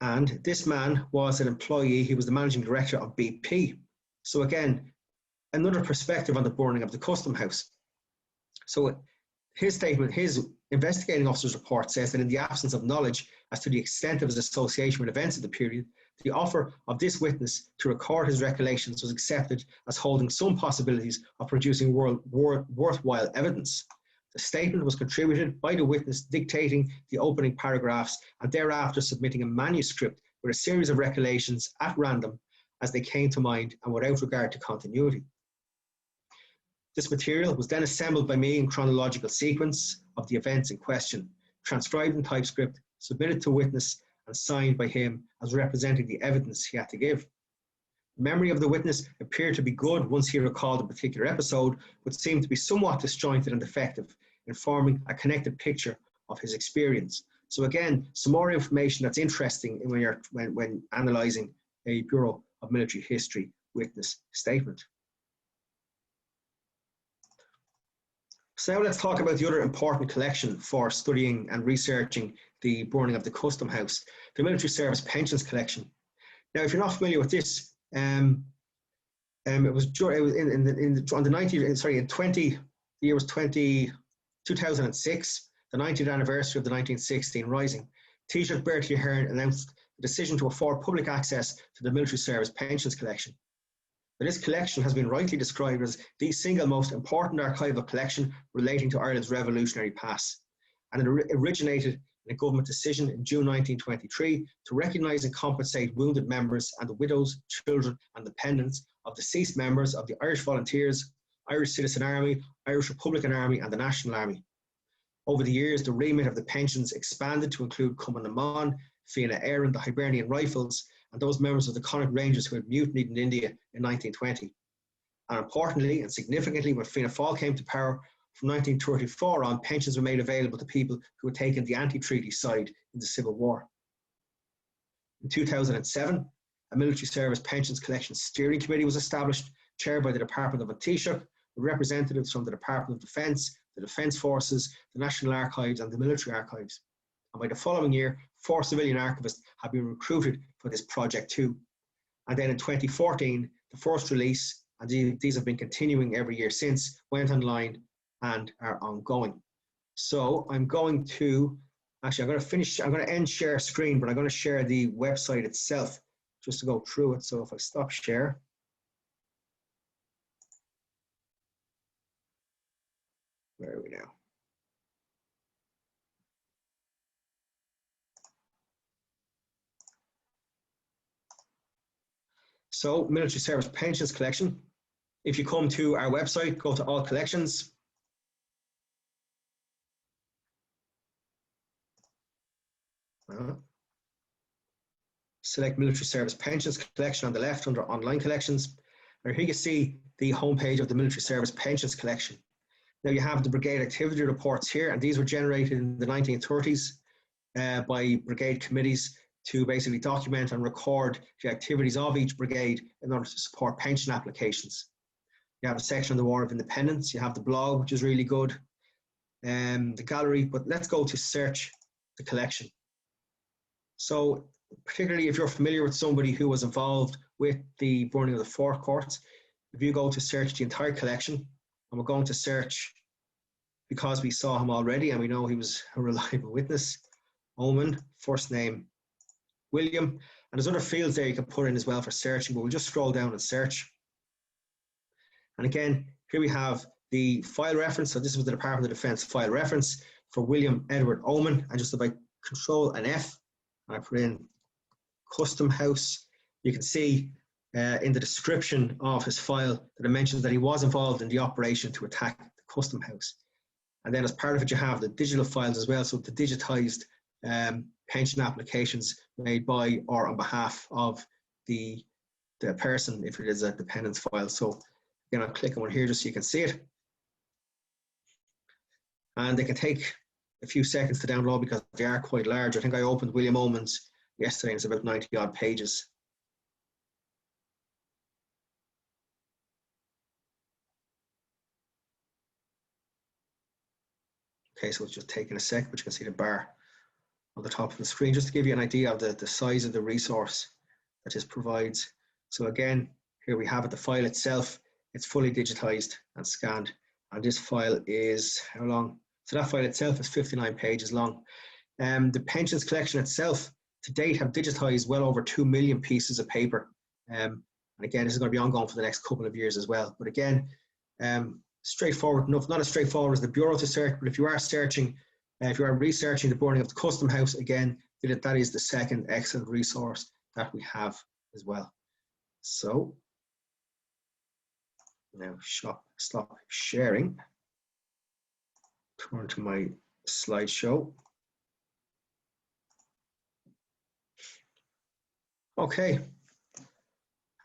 And this man was an employee, he was the managing director of BP. So again, another perspective on the burning of the Custom House. So his statement, his investigating officer's report says that in the absence of knowledge as to the extent of his association with events of the period, the offer of this witness to record his recollections was accepted as holding some possibilities of producing worthwhile evidence. The statement was contributed by the witness dictating the opening paragraphs and thereafter submitting a manuscript with a series of recollections at random as they came to mind and without regard to continuity. This material was then assembled by me in chronological sequence of the events in question, transcribed in typescript, submitted to witness, and signed by him as representing the evidence he had to give. The memory of the witness appeared to be good once he recalled a particular episode, but seemed to be somewhat disjointed and defective in forming a connected picture of his experience. So again, some more information that's interesting when analysing a Bureau of Military History witness statement. So now let's talk about the other important collection for studying and researching the burning of the Custom House, the Military Service Pensions Collection. Now, if you're not familiar with this, it was on the 19th, sorry, in 20, the year was 2006, the 90th anniversary of the 1916 Rising. Taoiseach Bertie Ahern announced the decision to afford public access to the Military Service Pensions Collection. Now, this collection has been rightly described as the single most important archival collection relating to Ireland's revolutionary past, and it originated in a government decision in June 1923 to recognise and compensate wounded members and the widows, children and dependents of deceased members of the Irish Volunteers, Irish Citizen Army, Irish Republican Army and the National Army. Over the years, the remit of the pensions expanded to include Commandant, hÉireann, the Hibernian Rifles, and those members of the Connaught Rangers who had mutinied in India in 1920. And importantly and significantly, when Fianna Fáil came to power from 1934 on, pensions were made available to people who had taken the anti-treaty side in the Civil War. In 2007, a Military Service Pensions Collection Steering Committee was established, chaired by the Department of Taoiseach, with representatives from the Department of Defence, the Defence Forces, the National Archives and the Military Archives. And by the following year, 4 civilian archivists have been recruited for this project too. And then in 2014, the first release, and these have been continuing every year since, went online and are ongoing. So I'm going to, actually I'm going to end share screen, but I'm going to share the website itself just to go through it. So if I stop share. Where are we now? So, Military Service Pensions Collection. If you come to our website, go to All Collections. Select Military Service Pensions Collection on the left under Online Collections. And here you see the homepage of the Military Service Pensions Collection. Now you have the Brigade activity reports here, and these were generated in the 1930s by Brigade committees to basically document and record the activities of each brigade in order to support pension applications. You have a section on the War of Independence, you have the blog, which is really good, the gallery, but let's go to search the collection. So particularly if you're familiar with somebody who was involved with the burning of the Fourth Courts, if you go to search the entire collection, and we're going to search, because we saw him already and we know he was a reliable witness, Oman, first name William, and there's other fields there you can put in as well for searching, but we'll just scroll down and search. And again, here we have the file reference. So this was the Department of Defence file reference for William Edward Oman, and just if I control an F and I put in Custom House, you can see in the description of his file that it mentions that he was involved in the operation to attack the Custom House. And then as part of it, you have the digital files as well, so the digitised pension applications made by or on behalf of the person, if it is a dependence file. So again, I'll click on one here just so you can see it. And they can take a few seconds to download because they are quite large. I think I opened William Oman's yesterday and it's about 90 odd pages. Okay, so it's just taking a sec, but you can see the bar on the top of the screen just to give you an idea of the size of the resource that this provides. So again, here we have it, the file itself, it's fully digitized and scanned. And this file is, how long? So that file itself is 59 pages long. The pensions collection itself, to date, have digitized well over 2 million pieces of paper. And again, this is going to be ongoing for the next couple of years as well. But again, straightforward enough, not as straightforward as the Bureau to search, but if you are searching, if you are researching the burning of the Custom House, again, that is the second excellent resource that we have as well. So now stop sharing, turn to my slideshow. Okay,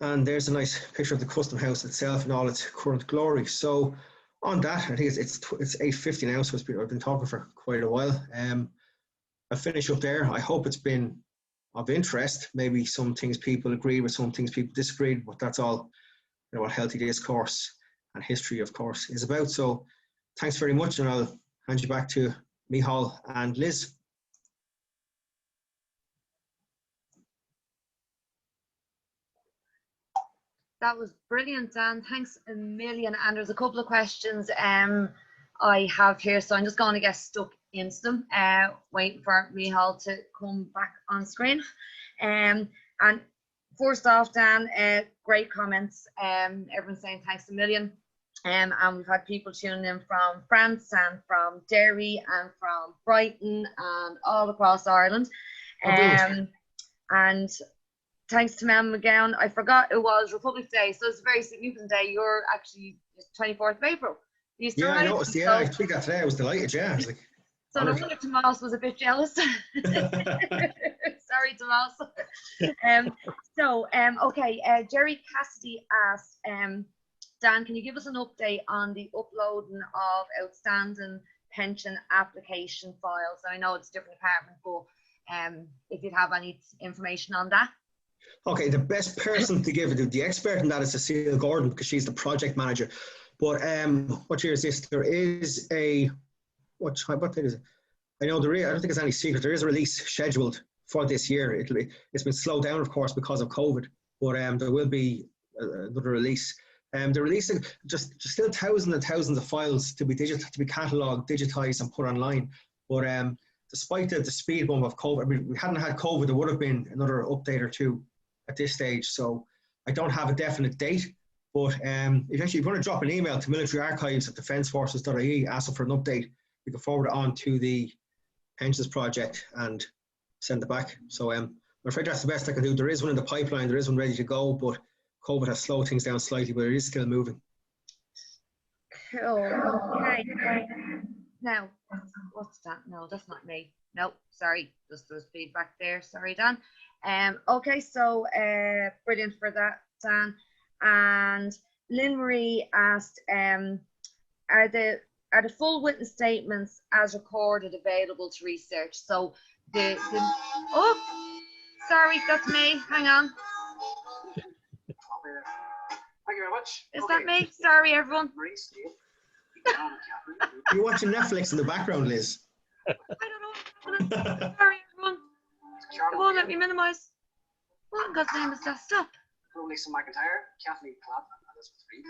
and there's a nice picture of the Custom House itself in all its current glory. So on that, I think it's 8:50 now, so I've been talking for quite a while. I'll finish up there. I hope it's been of interest. Maybe some things people agree with, some things people disagree, but that's all, you know, what healthy discourse and history, of course, is about. So thanks very much, and I'll hand you back to Micheál and Liz. That was brilliant, Dan. Thanks a million. And there's a couple of questions I have here, so I'm just going to get stuck into them, waiting for Micheál to come back on screen. And first off, Dan, great comments. Everyone's saying thanks a million. And we've had people tuning in from France and from Derry and from Brighton and all across Ireland. And thanks to Mem McGowan. I forgot it was Republic Day, so it's a very significant day. You're actually 24th of April. Yeah, I noticed. Yeah, I tweeted that today. I was delighted. Yeah, I was like, so no wonder Tomas was a bit jealous. Sorry, Tomas. Okay. Jerry Cassidy asked, Dan, can you give us an update on the uploading of outstanding pension application files? I know it's a different department, but if you have any information on that. Okay, the best person to give it, the expert in that is Cecile Gordon, because she's the project manager. But what year is this? There is a, what date is it? I know there is, I don't think it's any secret, there is a release scheduled for this year. It's been slowed down, of course, because of COVID, but there will be another release. They're releasing just still thousands and thousands of files to be catalogued, digitized, and put online. But despite the speed bump of COVID, I mean, we hadn't had COVID, there would have been another update or two at this stage. So I don't have a definite date, but if you want to drop an email to militaryarchives@defenceforces.ie asking for an update, you can forward it on to the pensions project and send it back. So I'm afraid that's the best I can do. There is one in the pipeline, there is one ready to go, but COVID has slowed things down slightly, but it is still moving. Cool. Okay. Now, what's that? No, that's not me. No, sorry. Just there's feedback there. Sorry, Dan. Okay, so brilliant for that, Dan. And Lynn Marie asked, are the full witness statements as recorded available to research? So oh, sorry, that's me. Hang on. Thank you very much. Is that me? Sorry, everyone. You're watching Netflix in the background, Liz. I don't know. Sorry, everyone. It won't let me minimize. What in God's name is that? Stop. Lisa McIntyre, Kathleen Clapp, and Elizabeth Reed.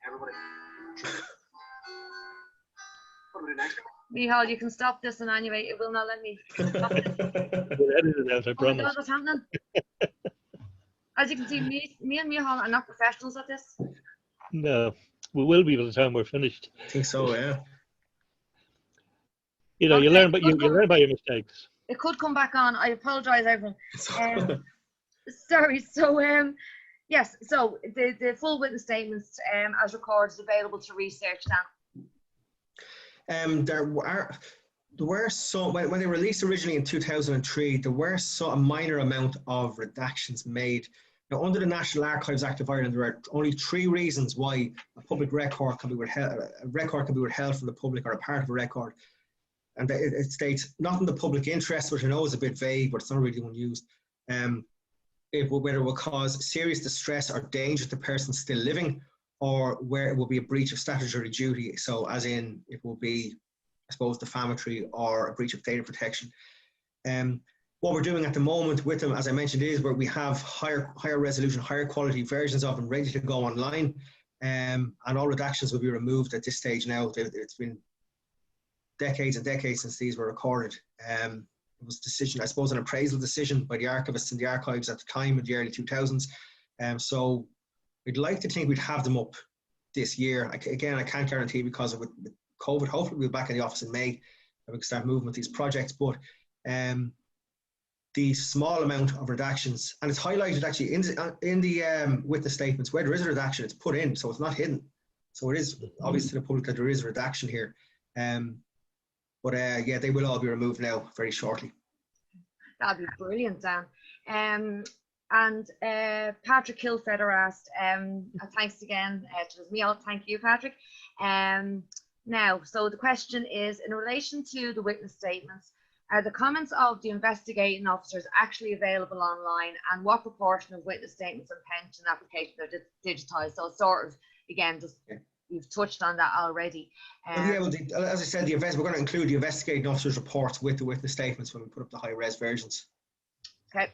Everybody. What do we do next? Micheál, you can stop this, and anyway, it will not let me stop it. We'll edit it out, I promise. Oh my God, what's happening? As you can see, me and Micheál are not professionals at this. No, we will be by the time we're finished. I think so, yeah. You know, Okay, you learn by your mistakes. It could come back on. I apologize, everyone. Sorry. So yes. So the full witness statements as recorded is available to research now. There were some, when they released originally in 2003, there were a minor amount of redactions made. Now, under the National Archives Act of Ireland, there are only 3 reasons why a public record can be withheld, from the public, or a part of a record. and it states, not in the public interest, which I know is a bit vague, but it's not really one used, whether it will cause serious distress or danger to persons still living, or where it will be a breach of statutory duty. So as in, it will be, I suppose, defamatory or a breach of data protection. What we're doing at the moment with them, as I mentioned, is where we have higher resolution, higher quality versions of them ready to go online, and all redactions will be removed at this stage now. It's been decades and decades since these were recorded. It was a decision, I suppose, an appraisal decision by the archivists in the archives at the time in the early 2000s. So we'd like to think we'd have them up this year. Again, I can't guarantee because of with COVID. Hopefully we'll be back in the office in May and we can start moving with these projects. But the small amount of redactions, and it's highlighted actually in the with the statements where there is a redaction, it's put in, so it's not hidden. So it is obvious to the public that there is a redaction here. But yeah, they will all be removed now very shortly. That'd be brilliant, Dan. And Patrick Kilfeder asked, thanks again to me. Thank you, Patrick. Now, so the question is, in relation to the witness statements, are the comments of the investigating officers actually available online, and what proportion of witness statements and pension applications are digitized? So sort of, again, just you've touched on that already. Yeah, well, as I said, we're going to include the investigating officers' reports with the witness statements when we put up the high-res versions. Okay.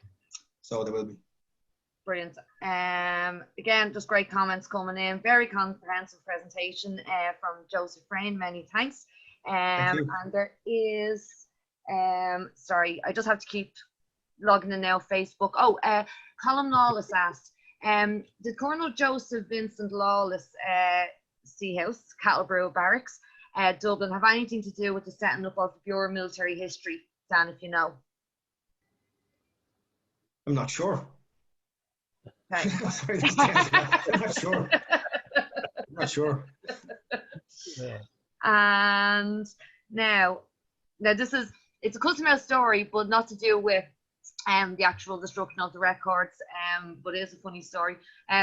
So there will be. Brilliant. Again, just great comments coming in. Very comprehensive presentation from Joseph Frayne. Many thanks. Thank you. And there is, sorry, I just have to keep logging in now. Facebook. Oh, Colin Lawless asked, did Colonel Joseph Vincent Lawless Sea House, Cattlebrew Barracks, Dublin, have anything to do with the setting up of the Bureau of Military History? Dan, if you know. I'm not sure. Okay. Sorry, I'm not sure. I'm not sure. Yeah. And now this is, it's a custom house story, but not to do with the actual destruction of the records, but it is a funny story.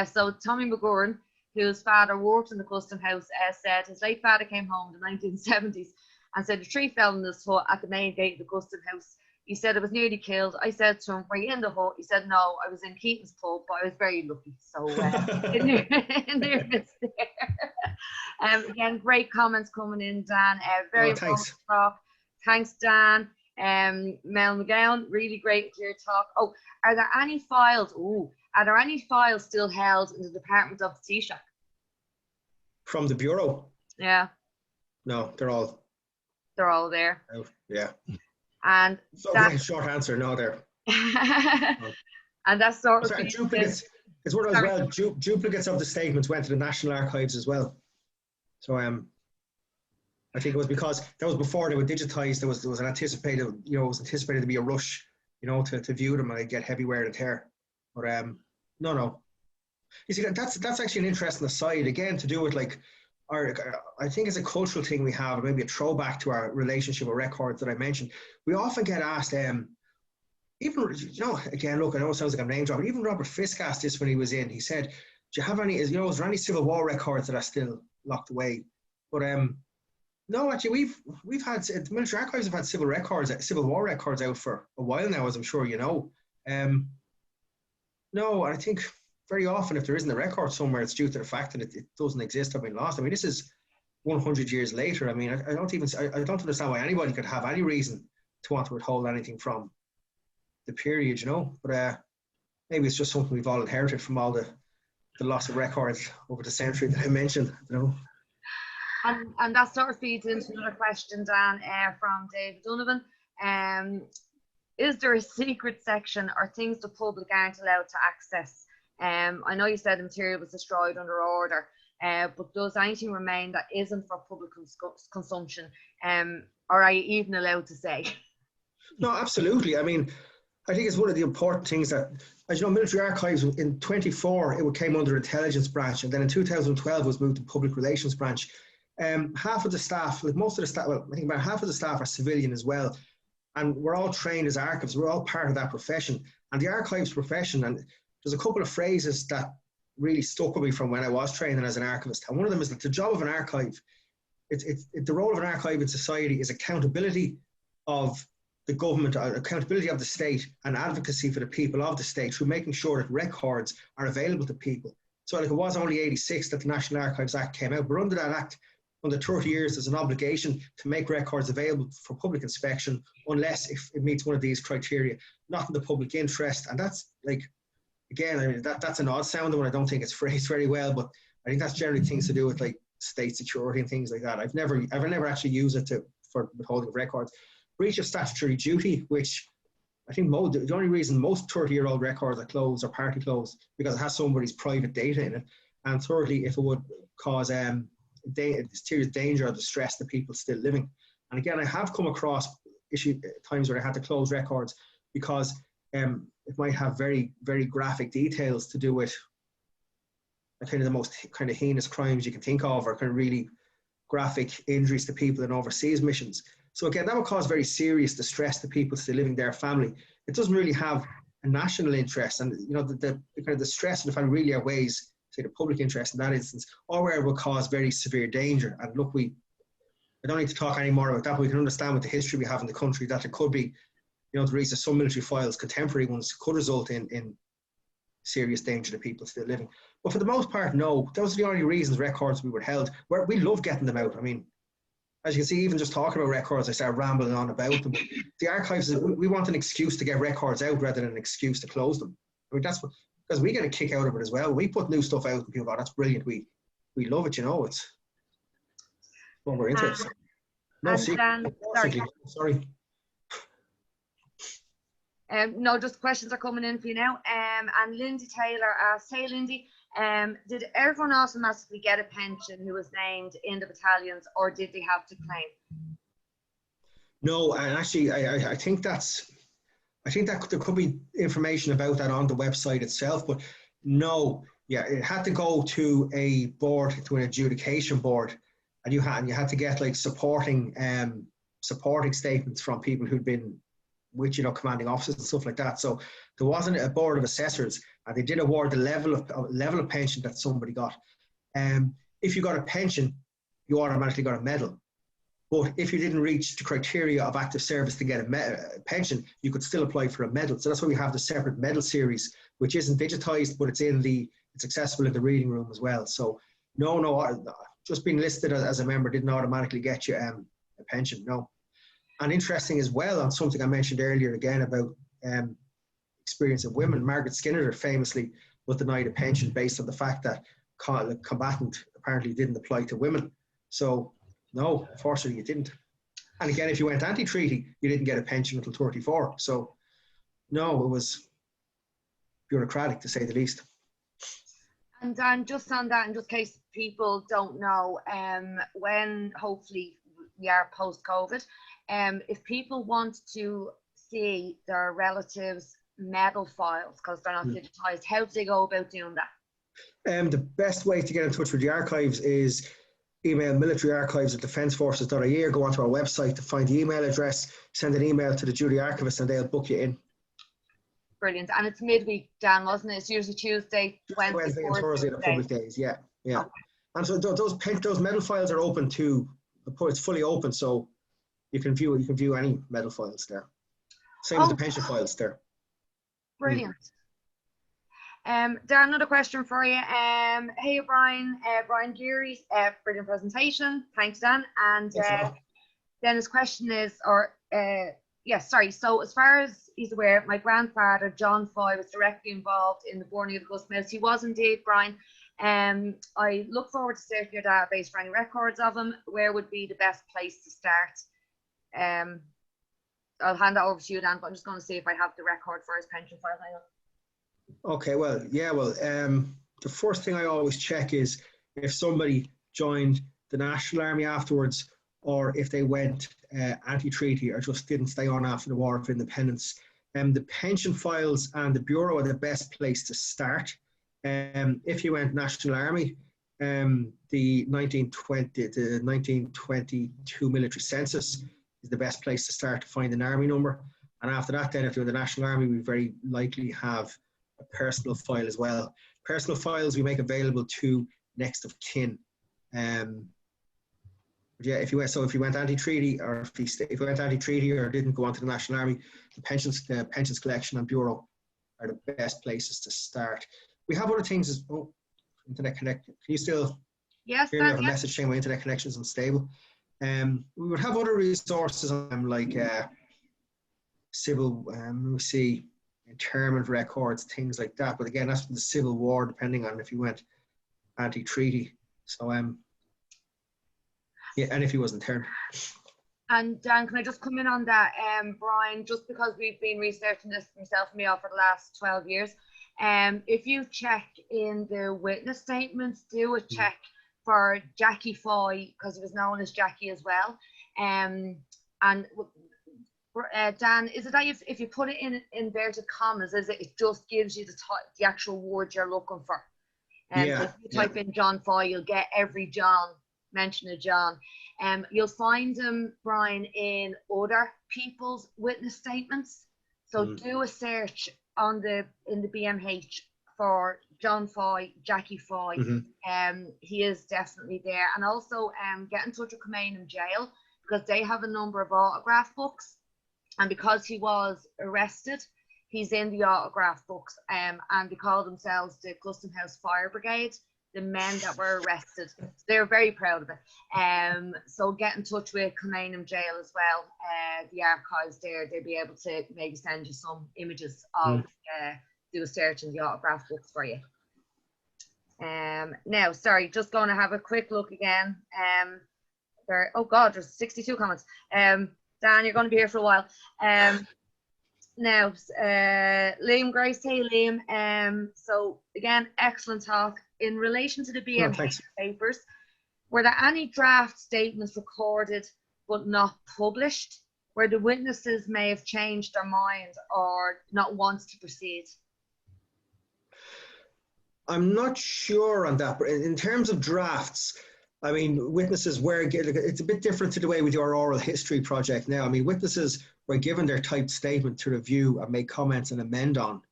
So Tommy McGurran, whose father worked in the custom house, said his late father came home in the 1970s and said a tree fell in his hut at the main gate of the custom house. He said it was nearly killed. I said to him, were you in the hut? He said, no, I was in Keaton's pub, but I was very lucky. So in there. Again, great comments coming in, Dan. Very thanks. Talk. Thanks, Dan. Mel McGowan, really great clear talk. Oh, are there any files? Are there any files still held in the Department of the Taoiseach? From the Bureau? Yeah. No, they're all there. out. Yeah. And so that short answer, no, there. And that's sort of duplicates. It's one as well. Duplicates of the statements went to the National Archives as well. So I think it was because that was before they were digitized. There was an anticipated, it was anticipated to be a rush, to view them and I'd get heavy wear and tear. But no. You see, that's actually an interesting aside again to do with like. I think it's a cultural thing we have, maybe a throwback to our relationship with records that I mentioned. We often get asked, even, again, look, I know it sounds like I'm name dropping, even Robert Fisk asked this when he was in. He said, do you have any, is there any Civil War records that are still locked away? But no, actually, we've had, the military archives have had Civil War records out for a while now, as I'm sure you know. No, I think very often, if there isn't a record somewhere, it's due to the fact that it doesn't exist or been lost. I mean, this is 100 years later. I mean, I don't understand why anybody could have any reason to want to withhold anything from the period, But maybe it's just something we've all inherited from all the loss of records over the century that I mentioned, And that sort of feeds into another question, Dan, from David Donovan. Is there a secret section or things the public aren't allowed to access? I know you said the material was destroyed under order, but does anything remain that isn't for public consumption, or are you even allowed to say? No, absolutely. I mean, I think it's one of the important things that, as you know, military archives in 24, it came under intelligence branch, and then in 2012 it was moved to public relations branch. Half of the staff, like most of the staff, well, I think about half of the staff are civilian as well, and we're all trained as archivists. We're all part of that profession, and the archives profession, and there's a couple of phrases that really stuck with me from when I was training as an archivist. And one of them is that the job of an archive the role of an archive in society is accountability of the government, accountability of the state, and advocacy for the people of the state through making sure that records are available to people. So like it was only 86 that the National Archives Act came out, but under that act, under 30 years, there's an obligation to make records available for public inspection unless if it meets one of these criteria, not in the public interest. And that's like, again, I mean, that's an odd sounding one. I don't think it's phrased very well, but I think that's generally things to do with like state security and things like that. I've never actually used it for withholding of records. Breach of statutory duty, which I think the only reason most 30-year-old records are closed or partly closed because it has somebody's private data in it. And thirdly, if it would cause serious danger or distress to people still living. And again, I have come across times where I had to close records because it might have very, very graphic details to do with kind of the most kind of heinous crimes you can think of, or kind of really graphic injuries to people in overseas missions. So again, that would cause very serious distress to people still living their family. It doesn't really have a national interest, and you know the kind of the stress of the family really outweighs, say, the public interest in that instance, or where it will cause very severe danger. And look, I don't need to talk any more about that, but we can understand with the history we have in the country that it could be, you know, the reason some military files, contemporary ones, could result in serious danger to people still living. But for the most part, no. Those are the only reasons records we were held. We love getting them out. I mean, as you can see, even just talking about records, I start rambling on about them. The archives, we want an excuse to get records out rather than an excuse to close them. I mean, that's what, because we get a kick out of it as well. We put new stuff out and people go, oh, that's brilliant. We love it, you know. It's what we're into. No secret. Sorry. No, just questions are coming in for you now. And Lindsay Taylor asks, hey Lindsay, did everyone automatically get a pension who was named in the battalions, or did they have to claim? No, and actually I think that there could be information about that on the website itself, but no, yeah, it had to go to a board, to an adjudication board, and you had to get like supporting statements from people who'd been with, you know, commanding officers and stuff like that. So there wasn't a board of assessors, and they did award the level of pension that somebody got. If you got a pension, you automatically got a medal. But if you didn't reach the criteria of active service to get a pension, you could still apply for a medal. So that's why we have the separate medal series, which isn't digitized, but it's accessible in the reading room as well. So no, just being listed as a member didn't automatically get you a pension, no. And interesting as well, on something I mentioned earlier again about experience of women, Margaret Skinner famously was denied a pension based on the fact that combatant apparently didn't apply to women. So no, unfortunately you didn't. And again, if you went anti-treaty, you didn't get a pension until 34. So no, it was bureaucratic to say the least. And Dan, just on that, in just case people don't know, when hopefully we are post-COVID, if people want to see their relatives' medal files, because they're not digitized, how do they go about doing that? The best way to get in touch with the archives is email militaryarchives@defenceforces.ie, or go onto our website to find the email address, send an email to the duty archivist, and they'll book you in. Brilliant. And it's midweek, Dan, wasn't it? It's usually Tuesday, Wednesday and Thursday are the public days, yeah. Okay. And so those medal files are open to, it's fully open, so you can view any medal files there. Same as the pension files there. Brilliant. Dan, another question for you. Hey Brian Geary, brilliant presentation. Thanks, Dan. And then his question is, so as far as he's aware, my grandfather John Foy was directly involved in the burning of the Gus Mills. He was indeed, Brian. I look forward to searching your database for any records of him. Where would be the best place to start? I'll hand that over to you, Dan, but I'm just going to see if I have the record for his pension file. Hang on. Okay, the first thing I always check is if somebody joined the National Army afterwards, or if they went anti-treaty or just didn't stay on after the War of Independence. The pension files and the Bureau are the best place to start. If you went National Army, the 1922 military census is the best place to start to find an army number. And after that, then if you're in the National Army, we very likely have a personal file as well. Personal files we make available to next of kin, But yeah, if you went anti-treaty, or if you went anti-treaty or didn't go on to the National Army, the pensions collection and bureau are the best places to start. We have other things as internet connect. Can you still hear me? I have a message saying my internet connection is unstable. We would have other resources like civil, let me see, internment records, things like that. But again, that's from the Civil War, depending on if you went anti-treaty. So yeah, and if he was interned. And Dan, can I just come in on that, Brian? Just because we've been researching this myself and Mia for the last 12 years, if you check in the witness statements, do a check for Jackie Foy, because he was known as Jackie as well. And Dan, is it that if you put it in inverted commas, is it just gives you the actual word you're looking for? And so if you type in John Foy, you'll get every John, mention of John. You'll find them, Brian, in other people's witness statements. So do a search in the BMH for John Foy, Jackie Foy. He is definitely there. And also get in touch with Commandant jail, because they have a number of autograph books. And because he was arrested, he's in the autograph books, and they call themselves the Custom House Fire Brigade, the men that were arrested. They're very proud of it. So get in touch with Commandant jail as well. The archives there, they'll be able to maybe send you some images of, do a search in the autograph books for you. Now, sorry, just going to have a quick look again. Oh God, there's 62 comments. Dan, you're going to be here for a while. Now, Liam Grace, hey Liam. So again, excellent talk. In relation to the BMH papers, were there any draft statements recorded but not published, where the witnesses may have changed their mind or not want to proceed? I'm not sure on that, but in terms of drafts, I mean, witnesses were, it's a bit different to the way we do our oral history project now. I mean, witnesses were given their typed statement to review and make comments and amend on.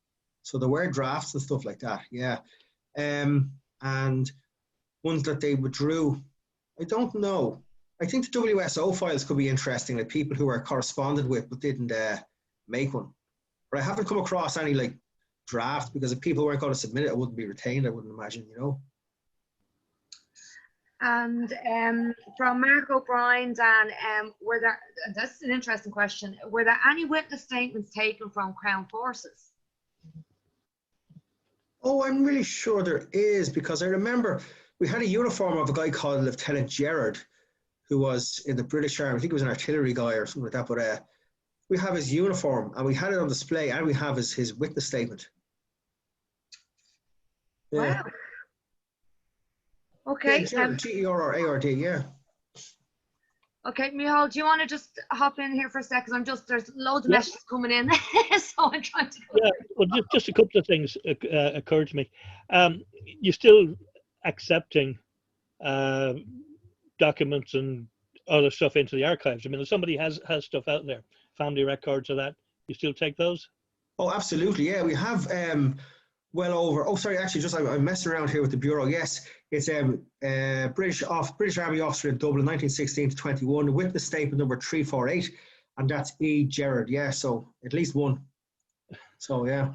So there were drafts and stuff like that, yeah. And ones that they withdrew, I don't know. I think the WSO files could be interesting, like people who were corresponded with but didn't make one. But I haven't come across any like draft, because if people weren't going to submit it, it wouldn't be retained, I wouldn't imagine, you know. And from Mark O'Brien, Dan, were there, that's an interesting question, were there any witness statements taken from Crown Forces? Oh, I'm really sure there is, because I remember we had a uniform of a guy called Lieutenant Gerard, who was in the British Army. I think he was an artillery guy or something like that, but we have his uniform and we had it on display, and we have his witness statement. Yeah. Wow. Okay. Yeah, Gerard, G-E-R-R-A-R-D, yeah. Okay, Michal, do you want to just hop in here for a second? There's loads of messages coming in, so I'm trying to. Yeah, well, just a couple of things occurred to me. You're still accepting documents and other stuff into the archives. I mean, if somebody has stuff out there, family records or that, you still take those? Oh, absolutely, yeah. We have well over. Oh, sorry, actually, just I'm messing around here with the bureau. Yes, it's British Army officer in Dublin, 1916 to 21. Witness statement number 348, and that's E. Gerard. Yeah, so at least one. So yeah.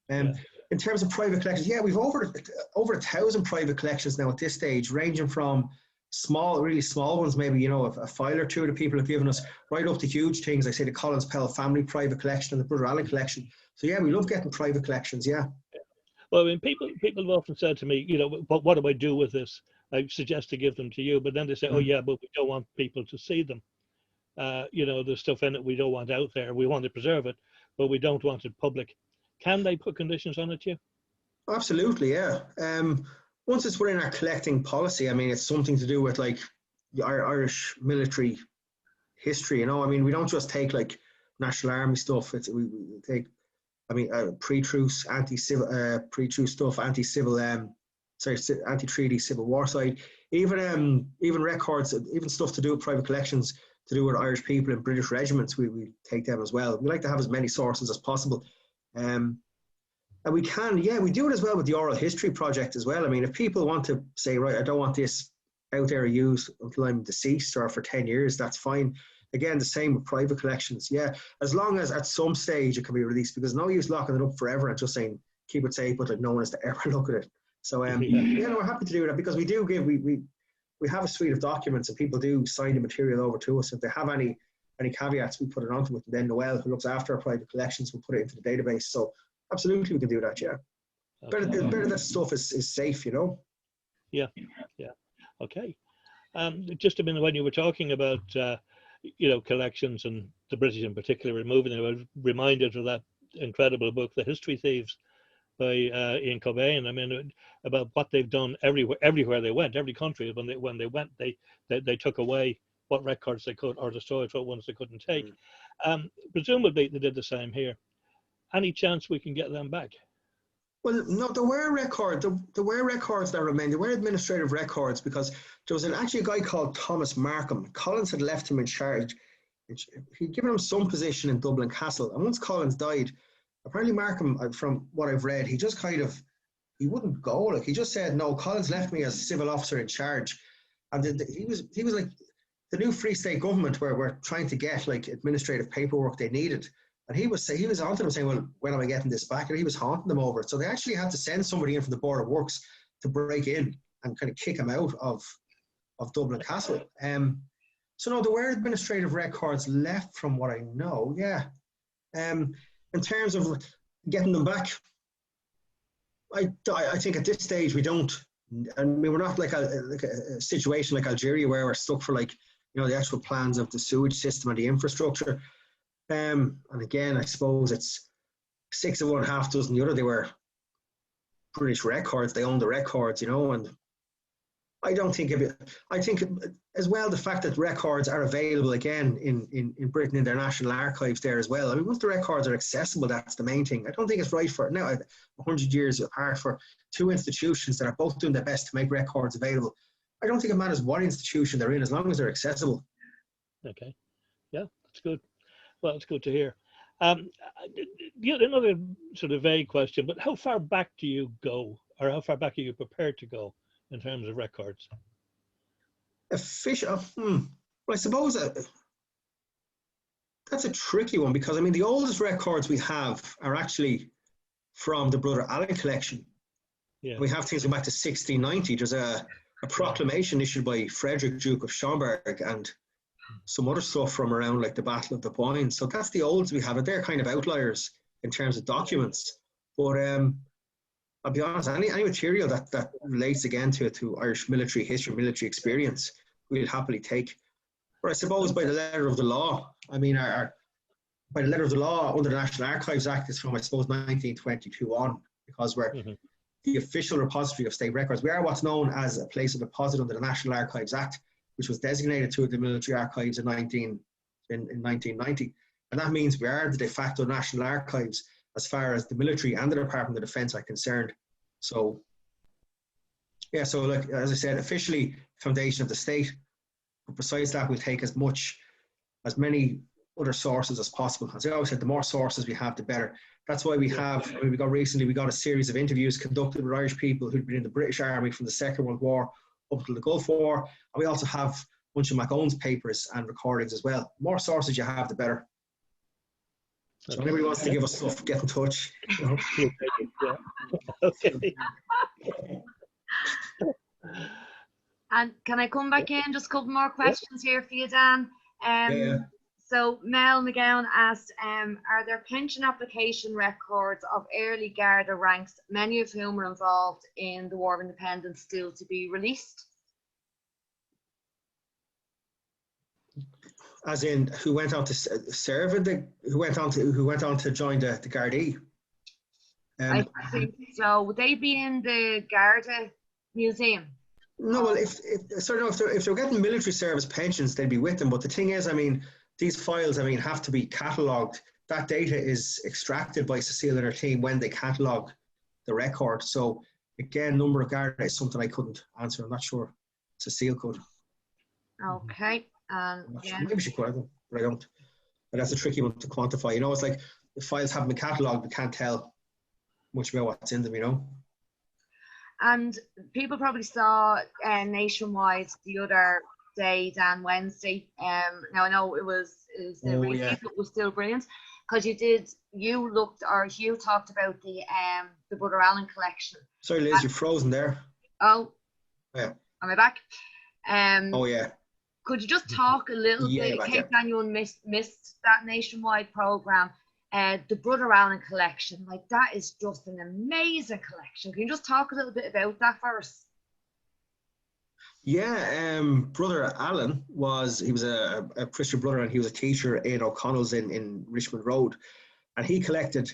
In terms of private collections, yeah, we've over 1,000 private collections now at this stage, ranging from small, really small ones, maybe, you know, a file or two that people have given us, right up to huge things, like say the Collins Pell family private collection and the Brother Allen collection. So yeah, we love getting private collections, yeah. Well, I mean, people have often said to me, you know, what do I do with this? I suggest to give them to you, but then they say, oh yeah, but we don't want people to see them. You know, there's stuff in it we don't want out there. We want to preserve it, but we don't want it public. Can they put conditions on it, you? Absolutely, yeah. Once it's within our collecting policy, I mean, it's something to do with like our Irish military history, you know. I mean, we don't just take like National Army stuff. We take, I mean, pre-truce, anti-civil, pre-truce stuff, anti-civil, anti-treaty Civil War side, even records, even stuff to do with private collections, to do with Irish people and British regiments. We take them as well. We like to have as many sources as possible. And we can, yeah, we do it as well with the oral history project as well. I mean, if people want to say, right, I don't want this out there are used until I'm deceased or for 10 years, that's fine. Again, the same with private collections. Yeah, as long as at some stage it can be released, because no use locking it up forever and just saying keep it safe, but like no one has to ever look at it. So yeah, no, we're happy to do that, because we do give we have a suite of documents, and people do sign the material over to us. If they have any caveats, we put it onto it, and then Noel, who looks after our private collections, will put it into the database. So absolutely, we can do that. Yeah, okay. better that stuff is safe, you know. Yeah. Okay. Just a minute, when you were talking about you know, collections, and the British in particular removing them, I was reminded of that incredible book, The History Thieves, by Ian Cobain. I mean, about what they've done everywhere they went, every country. When they went, they took away what records they could, or destroyed what ones they couldn't take. Presumably they did the same here. Any chance we can get them back? Well, no, there were records. There were records that remained. There were administrative records, because there was actually a guy called Thomas Markham. Collins had left him in charge. He'd given him some position in Dublin Castle, and once Collins died, apparently Markham, from what I've read, he just he wouldn't go. Like, he just said, no, Collins left me as civil officer in charge, and he was like, the new Free State government were trying to get like administrative paperwork they needed. And he was onto them saying, well, when am I getting this back? And he was haunting them over it. So they actually had to send somebody in from the Board of Works to break in and kind of kick him out of Dublin Castle. So no, there were administrative records left from what I know, yeah. In terms of getting them back, I think at this stage we don't. I mean, we're not like a situation like Algeria where we're stuck for like, you know, the actual plans of the sewage system and the infrastructure. And again, I suppose it's 6 of one, half dozen the other. They were British records. They owned the records, you know, and I don't think of it. I think as well the fact that records are available again in Britain in their national archives there as well. I mean, once the records are accessible, that's the main thing. I don't think it's right for now 100 years apart for two institutions that are both doing their best to make records available. I don't think it matters what institution they're in as long as they're accessible. Okay, yeah, that's good. Well, it's good to hear. Another sort of vague question, but how far back do you go, or how far back are you prepared to go in terms of records? Well, I suppose that's a tricky one, because I mean the oldest records we have are actually from the Brother Allen collection. Yeah. We have things going back to 1690. There's a proclamation issued by Frederick, Duke of Schomberg, and some other stuff from around like the Battle of the Boyne. So that's the oldest we have, and they're kind of outliers in terms of documents. But I'll be honest, any material that relates again to Irish military history, military experience, we'll happily take. But I suppose by the letter of the law, I mean, by the letter of the law under the National Archives Act is from, I suppose, 1922 on, because we're the official repository of state records. We are what's known as a place of deposit under the National Archives Act, which was designated to the military archives in 1990. And that means we are the de facto national archives as far as the military and the Department of Defence are concerned. So, yeah, so like, as I said, officially foundation of the state. But besides that, we'll take as many other sources as possible. As I always said, the more sources we have, the better. That's why we have, we got a series of interviews conducted with Irish people who'd been in the British Army from the Second World War up until the Gulf War. And we also have a bunch of MacOwen's papers and recordings as well. The more sources you have, the better. So if anybody wants to give us stuff, get in touch. You know? Yeah. Okay. And can I come back in? Just a couple more questions here for you, Dan. So Mel McGowan asked, are there pension application records of early Garda ranks, many of whom were involved in the War of Independence, still to be released? As in, who went on to serve in who went on to join the Gardaí? I think so. Would they be in the Garda Museum? No, well, if they're getting military service pensions, they'd be with them. But the thing is, I mean, these files, I mean, have to be catalogued. That data is extracted by Cecile and her team when they catalogue the record. So again, number of Garda is something I couldn't answer. I'm not sure Cecile could. Okay. Yeah. Maybe she could, but I don't. But that's a tricky one to quantify. You know, it's like the files haven't been catalogued, we can't tell much about what's in them, you know. And people probably saw Nationwide the other day, Dan, Wednesday. Now I know it was the release, it was still brilliant because you talked about the Brother Allen collection. Sorry, Liz, you're frozen there. Oh, yeah. Am I back? Oh yeah. Could you just talk a little bit, in case anyone missed that Nationwide program? The Brother Allen collection, like that is just an amazing collection. Can you just talk a little bit about that for us? Yeah, Brother Allen was a Christian brother, and he was a teacher in O'Connell's in Richmond Road, and he collected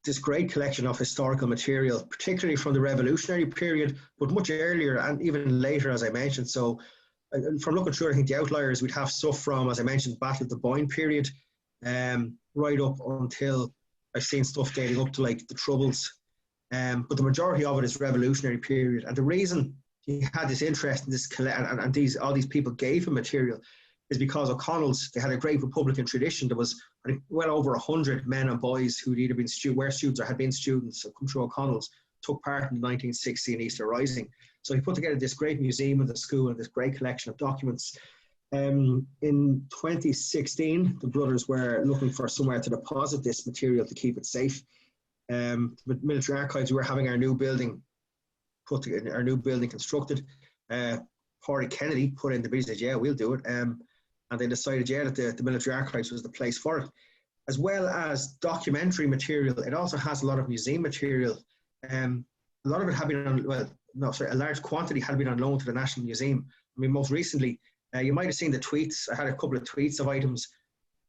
this great collection of historical material, particularly from the Revolutionary period, but much earlier and even later, as I mentioned. So from looking through, I think the outliers, we'd have stuff from, as I mentioned, Battle of the Boyne period, right up until I've seen stuff dating up to like the Troubles. But the majority of it is Revolutionary period. And the reason he had this interest in this and all these people gave him material is because O'Connell's, they had a great Republican tradition. There was, I think, well over 100 men and boys who'd either been were students or had been students and come through O'Connell's, took part in the 1916 Easter Rising. So he put together this great museum in the school and this great collection of documents. In 2016, the brothers were looking for somewhere to deposit this material to keep it safe. With Military Archives, we were having our new building constructed. Party Kennedy put in the business, yeah, we'll do it. And they decided, yeah, that the Military Archives was the place for it. As well as documentary material, it also has a lot of museum material. A lot of it had been on, a large quantity had been on loan to the National Museum. I mean, most recently, you might have seen the tweets. I had a couple of tweets of items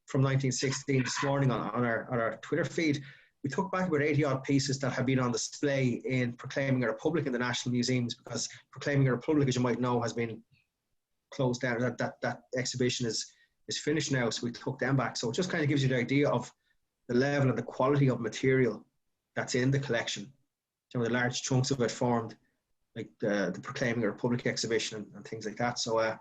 from 1916 this morning on our Twitter feed. We took back about 80 odd pieces that had been on display in Proclaiming a Republic in the National Museums, because Proclaiming a Republic, as you might know, has been closed down. That exhibition is finished now, so we took them back. So it just kind of gives you the idea of the level and the quality of material that's in the collection. Some of the large chunks of it formed like the Proclaiming a Republic exhibition and things like that. So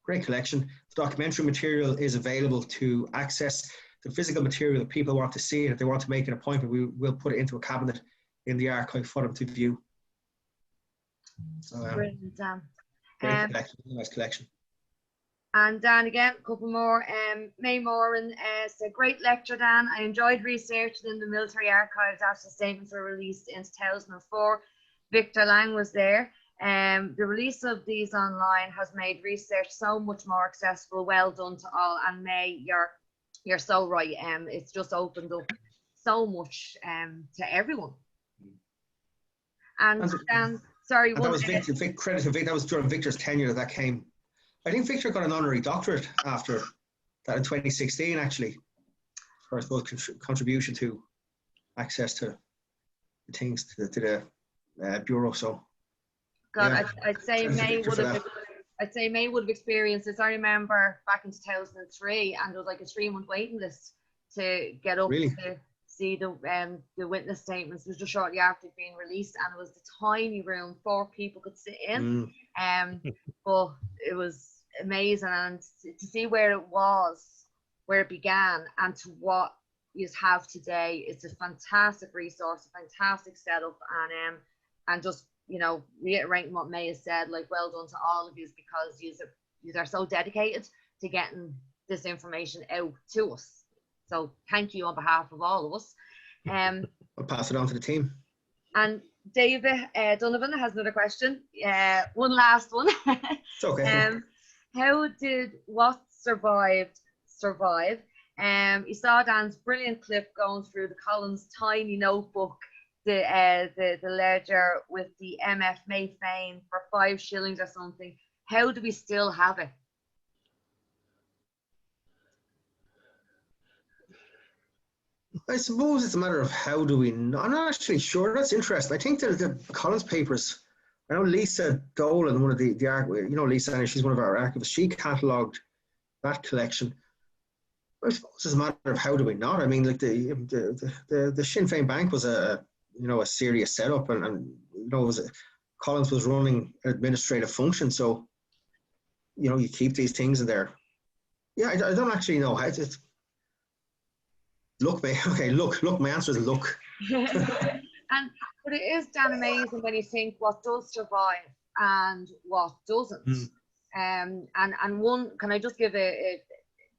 great collection. The documentary material is available to access. The physical material, if people want to see it, if they want to make an appointment, we will put it into a cabinet in the archive for them to view. So, brilliant, Dan. Great collection, nice collection. And Dan, again, a couple more. May Moran, it's a great lecture, Dan. I enjoyed researching in the military archives after the statements were released in 2004. Victor Lang was there. The release of these online has made research so much more accessible. Well done to all. And May, you're so right. It's just opened up so much to everyone. And Dan, sorry, and that was credit to Vic. That was during Victor's tenure that came. I think Victor got an honorary doctorate after that in 2016, actually, for I suppose contribution to access to the things to the bureau. So, God, yeah. I'd say May would have experienced this. I remember back in 2003, and there was like a 3-month waiting list to get up to see the witness statements. It was just shortly after being released, and it was the tiny room 4 people could sit in. But it was amazing, and to see where it was, where it began, and to what you have today, it's a fantastic resource, a fantastic setup, and just, you know, reiterating what May has said, like, well done to all of you, because you are so dedicated to getting this information out to us. So thank you on behalf of all of us. I'll pass it on to the team. And David Donovan has another question. One last one. It's okay. How did what survived survive? You saw Dan's brilliant clip going through the Collins tiny notebook, the ledger with the MF May fame for 5 shillings or something. How do we still have it? I suppose it's a matter of how do we know. I'm not actually sure. That's interesting. I think that the Collins papers, I know Lisa Dolan, one of the Lisa, she's one of our archivists, she catalogued that collection. I suppose it's a matter of how do we not. I mean, like the Sinn Féin Bank was a serious setup, and Collins was running an administrative function, so you keep these things in there. Yeah, I don't actually know how to. Look, my answer is look. But it is damn amazing when you think what does survive and what doesn't. And one, can I just give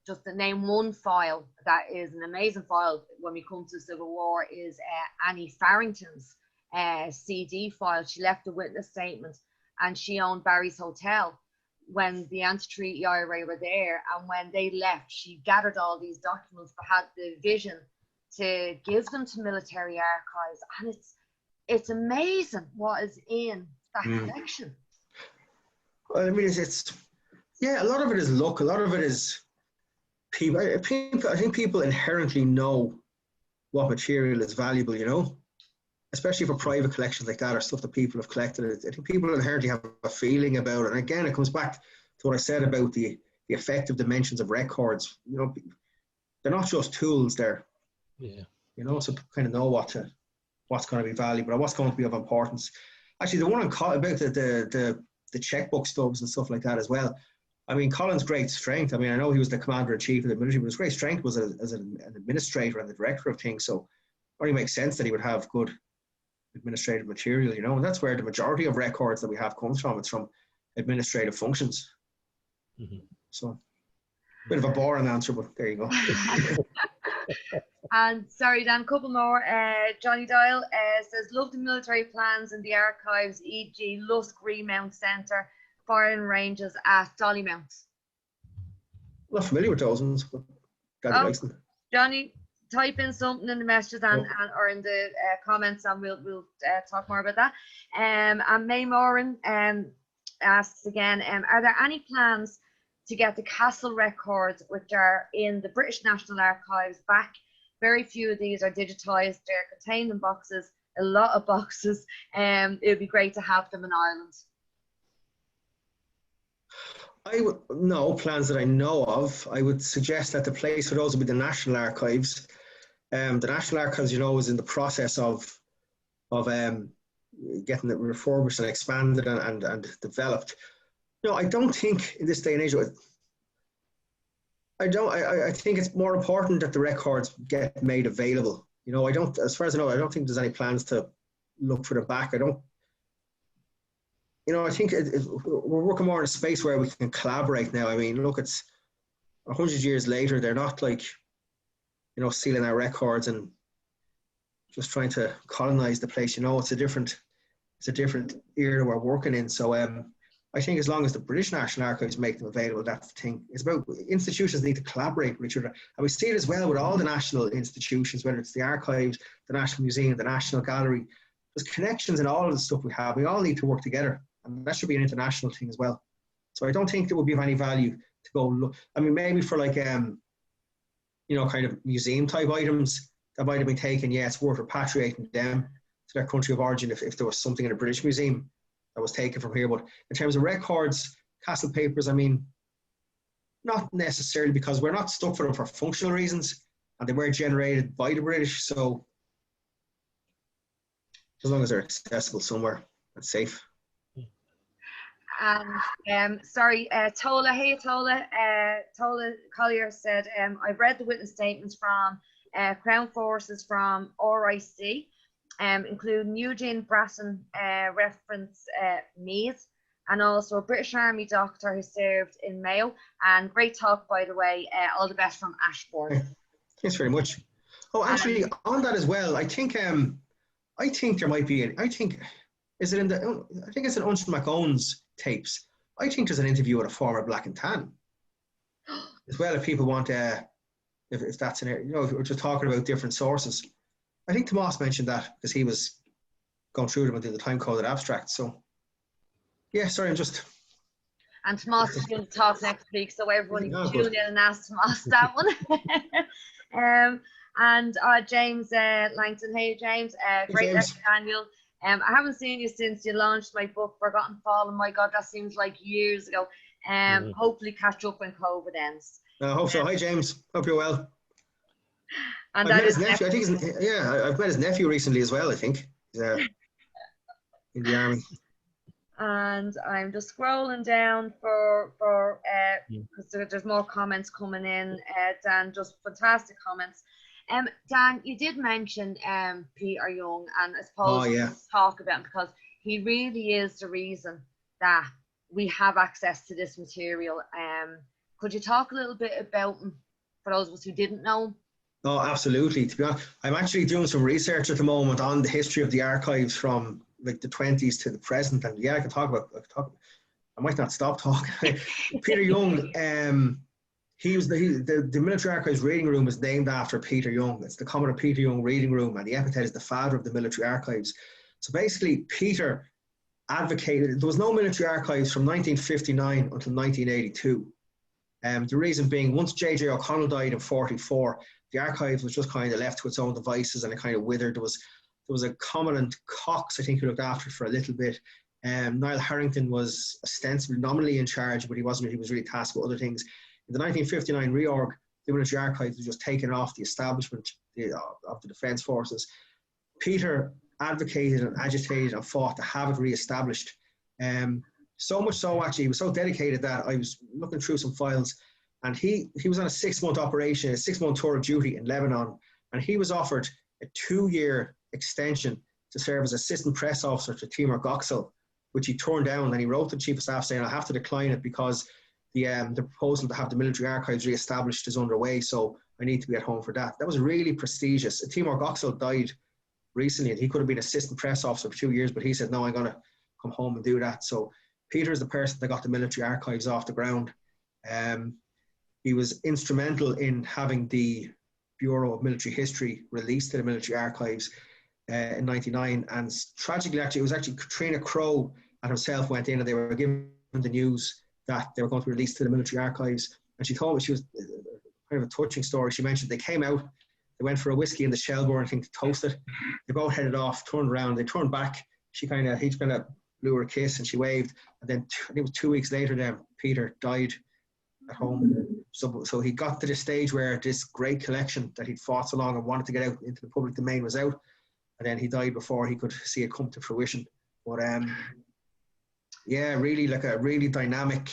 just to name one file that is an amazing file when we come to the Civil War is Annie Farrington's CD file. She left a witness statement, and she owned Barry's Hotel when the anti-treaty IRA were there, and when they left, she gathered all these documents but had the vision to give them to military archives, and it's amazing what is in that collection. Well, I mean, it's yeah, a lot of it is luck, a lot of it is people. I think people inherently know what material is valuable, you know, especially for private collections like that or stuff that people have collected. I think people inherently have a feeling about it. And again, it comes back to what I said about the effective dimensions of records. You know, they're not just tools, they're, you know, so kind of know what's going to be valuable or what's going to be of importance. Actually, the one about the checkbook stubs and stuff like that as well. I mean, Colin's great strength. I mean, I know he was the commander-in-chief of the military, but his great strength was as an administrator and the director of things. So it only makes sense that he would have good administrative material, you know, and that's where the majority of records that we have comes from. It's from administrative functions. So, a bit of a boring answer, but there you go. And sorry, Dan, a couple more. Johnny Dial says, love the military plans in the archives, e.g. Lusk Remount Centre, firing ranges at Dollymount. I'm not familiar with those ones, but God likes them. Johnny, type in something in the messages and or in the comments, and we'll talk more about that. And May Moran asks again, are there any plans to get the castle records which are in the British National Archives back? Very few of these are digitised. They're contained in boxes, a lot of boxes. It would be great to have them in Ireland. No plans that I know of. I would suggest that the place for those would be the National Archives. The National Archives, you know, is in the process of getting it refurbished and expanded and developed. No, I don't think in this day and age, I think it's more important that the records get made available. You know, as far as I know, I don't think there's any plans to look for them back. You know, I think we're working more in a space where we can collaborate now. I mean, look, it's 100 years later. They're not like, you know, sealing our records and just trying to colonize the place. You know, it's a different era we're working in. So I think as long as the British National Archives make them available, that's the thing. It's about institutions need to collaborate with each other. And we see it as well with all the national institutions, whether it's the archives, the National Museum, the National Gallery. There's connections in all of the stuff we have. We all need to work together. And that should be an international thing as well. So I don't think there would be of any value to go look. I mean, maybe for like, you know, kind of museum type items that might have been taken. Yeah, it's worth repatriating them to their country of origin if there was something in a British museum that was taken from here. But in terms of records, castle papers, I mean, not necessarily, because we're not stuck for them for functional reasons and they were generated by the British. So as long as they're accessible somewhere, that's safe. And sorry, Tola, hey Tola, Tola Collier said, I've read the witness statements from Crown Forces from RIC, including Eugene Bratton reference Meath, and also a British Army doctor who served in Mayo. And great talk, by the way. All the best from Ashbourne. Thanks very much. Oh, actually, on that as well, I think there might be. I think it's in Untitled McOwen's tapes. I think there's an interview with a former Black and Tan as well. If people want, if that's an area, you know, if we're just talking about different sources. I think Tomas mentioned that because he was going through them until the time-coded abstract. So, yeah, sorry, I'm just. And Tomas is going to talk next week, so everyone can tune in and ask Tomas that one. And James Langton, hey James, great lecture, Daniel. I haven't seen you since you launched my book, Forgotten Fallen. My God, that seems like years ago. Hopefully catch up when COVID ends. I hope so. Hi, James. Hope you're well. And I've met his nephew. I think I've met his nephew recently as well, I think. He's in the army. And I'm just scrolling down because there's more comments coming in, Dan, just fantastic comments. Dan, you did mention Peter Young, and I suppose talk about him because he really is the reason that we have access to this material. Could you talk a little bit about him for those of us who didn't know him? Oh, absolutely. To be honest, I'm actually doing some research at the moment on the history of the archives from like the 20s to the present, and yeah, I can talk about. I might not stop talking. Peter Young. He was the military archives reading room is named after Peter Young. It's the Commandant Peter Young reading room, and the epithet is the father of the military archives. So basically, Peter advocated, there was no military archives from 1959 until 1982. The reason being, once J.J. O'Connell died in 44, the archives was just kind of left to its own devices and it kind of withered. There was a Commandant Cox, I think, who looked after it for a little bit. Niall Harrington was ostensibly nominally in charge, but he wasn't. He was really tasked with other things. In the 1959 reorg, the military archives was just taken off the establishment of the Defence Forces. Peter advocated and agitated and fought to have it re-established. So much so, actually, he was so dedicated that I was looking through some files, and he was on a 6-month operation, a 6-month tour of duty in Lebanon, and he was offered a 2-year extension to serve as assistant press officer to Timur Göksel, which he turned down, and he wrote to the Chief of Staff saying, I have to decline it because the proposal to have the military archives re-established is underway, so I need to be at home for that. That was really prestigious. Timur Göksel died recently, and he could have been assistant press officer for 2 years, but he said, no, I'm going to come home and do that. So Peter is the person that got the military archives off the ground. He was instrumental in having the Bureau of Military History released to the military archives in 99. And tragically, actually, it was actually Katrina Crowe and himself went in, and they were given the news that they were going to be released to the military archives. And she told me, she was kind of a touching story. She mentioned they came out, they went for a whiskey in the Shelbourne, I think, to toast it. They both headed off, turned around, they turned back. He kind of blew her a kiss and she waved. And then I think it was 2 weeks later, then Peter died at home. So he got to the stage where this great collection that he'd fought so long and wanted to get out into the public domain was out. And then he died before he could see it come to fruition. But yeah, really like a really dynamic,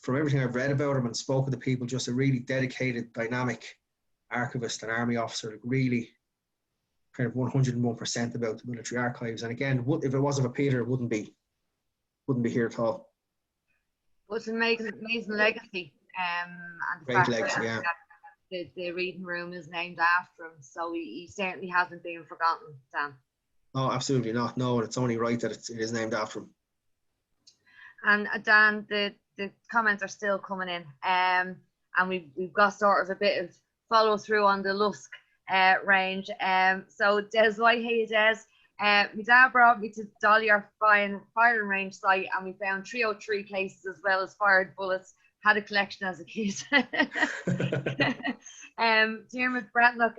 from everything I've read about him and spoken to people, just a really dedicated, dynamic archivist and army officer, like really kind of 101% about the military archives. And again, if it wasn't for Peter, it wouldn't be here at all. Well, it's an amazing legacy. And the Great fact legacy, that yeah. the reading room is named after him, so he certainly hasn't been forgotten, Dan. Oh, absolutely not. No, it's only right that it is named after him. And Dan, the comments are still coming in, and we've got sort of a bit of follow through on the Lusk range. So Des White, hey Des, my dad brought me to Dollier firing range site, and we found 303 cases as well as fired bullets. Had a collection as a kid. Dermot Bratlock,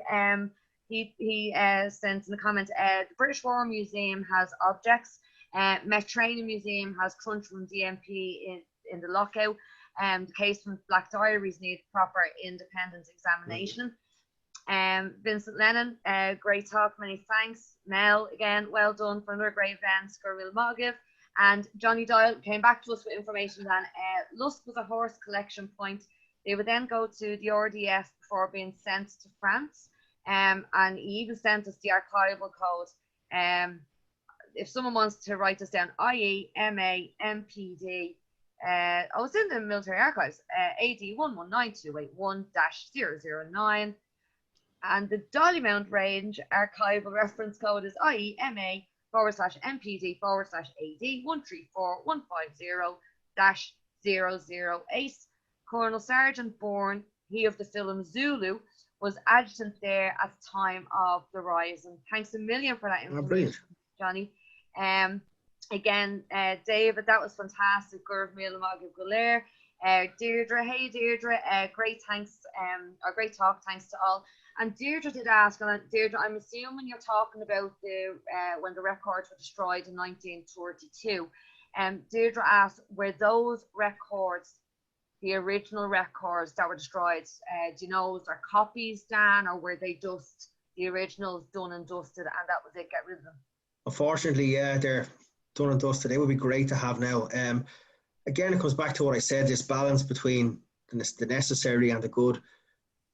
he sent in the comment, the British War Museum has objects. Met Training Museum has Crunch from DMP in the lockout. The case from Black Diaries needs proper independent examination. Vincent Lennon, great talk, many thanks. Mel, again, well done for another great event. Skurril Mogiv. And Johnny Doyle came back to us with information that Lusk was a horse collection point. They would then go to the RDF before being sent to France. And he even sent us the archival code. If someone wants to write this down, IE, MA, MPD, it's in the military archives, AD 119281-009. And the Dollymount range archival reference code is IE, MA, /MPD /AD 134150-008. Colonel Sergeant Bourne, he of the film Zulu, was adjutant there at the time of the rising. Thanks a million for that information, Johnny. Again, David, that was fantastic. Gurv Milamag Gulair. Deirdre, hey Deirdre, great thanks, or great talk, thanks to all. And Deirdre did ask, and Deirdre, I'm assuming you're talking about the when the records were destroyed in 1932. Deirdre asked, were those records the original records that were destroyed? Do you know, was there copies, Dan, or were they just the originals done and dusted and that was it, get rid of them? Unfortunately, yeah, they're done and dusted. They would be great to have now. Again, it comes back to what I said, this balance between the necessary and the good.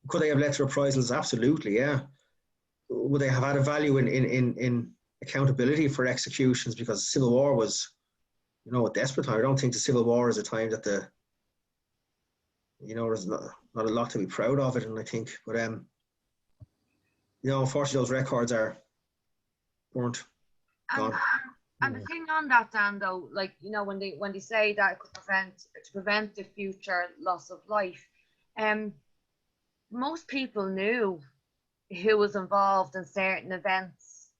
Could they have led to reprisals? Absolutely, yeah. Would they have had a value in accountability for executions? Because the Civil War was, you know, a desperate time. I don't think the Civil War is a time that there's not a lot to be proud of it. And I think, but unfortunately, those records weren't gone. And the thing on that, Dan, though, like, when they say that it could prevent the future loss of life, most people knew who was involved in certain events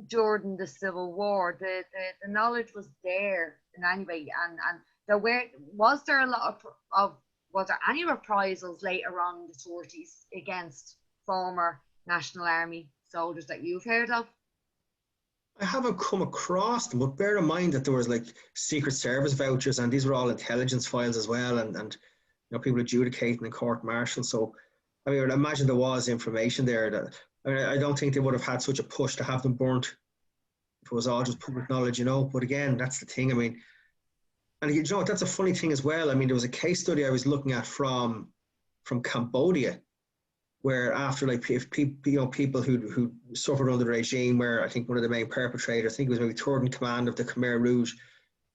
during the Civil War. The knowledge was there in any way, and was there a lot was there any reprisals later on in the 40s against former National Army soldiers that you've heard of? I haven't come across them, but bear in mind that there was like Secret Service vouchers, and these were all intelligence files as well, and people adjudicating in court martial. So I mean, I imagine there was information there that, I don't think they would have had such a push to have them burnt if it was all just public knowledge, But again, that's the thing. I mean, and that's a funny thing as well. I mean, there was a case study I was looking at from Cambodia, where after people who suffered under the regime, where I think one of the main perpetrators, I think it was maybe third in command of the Khmer Rouge,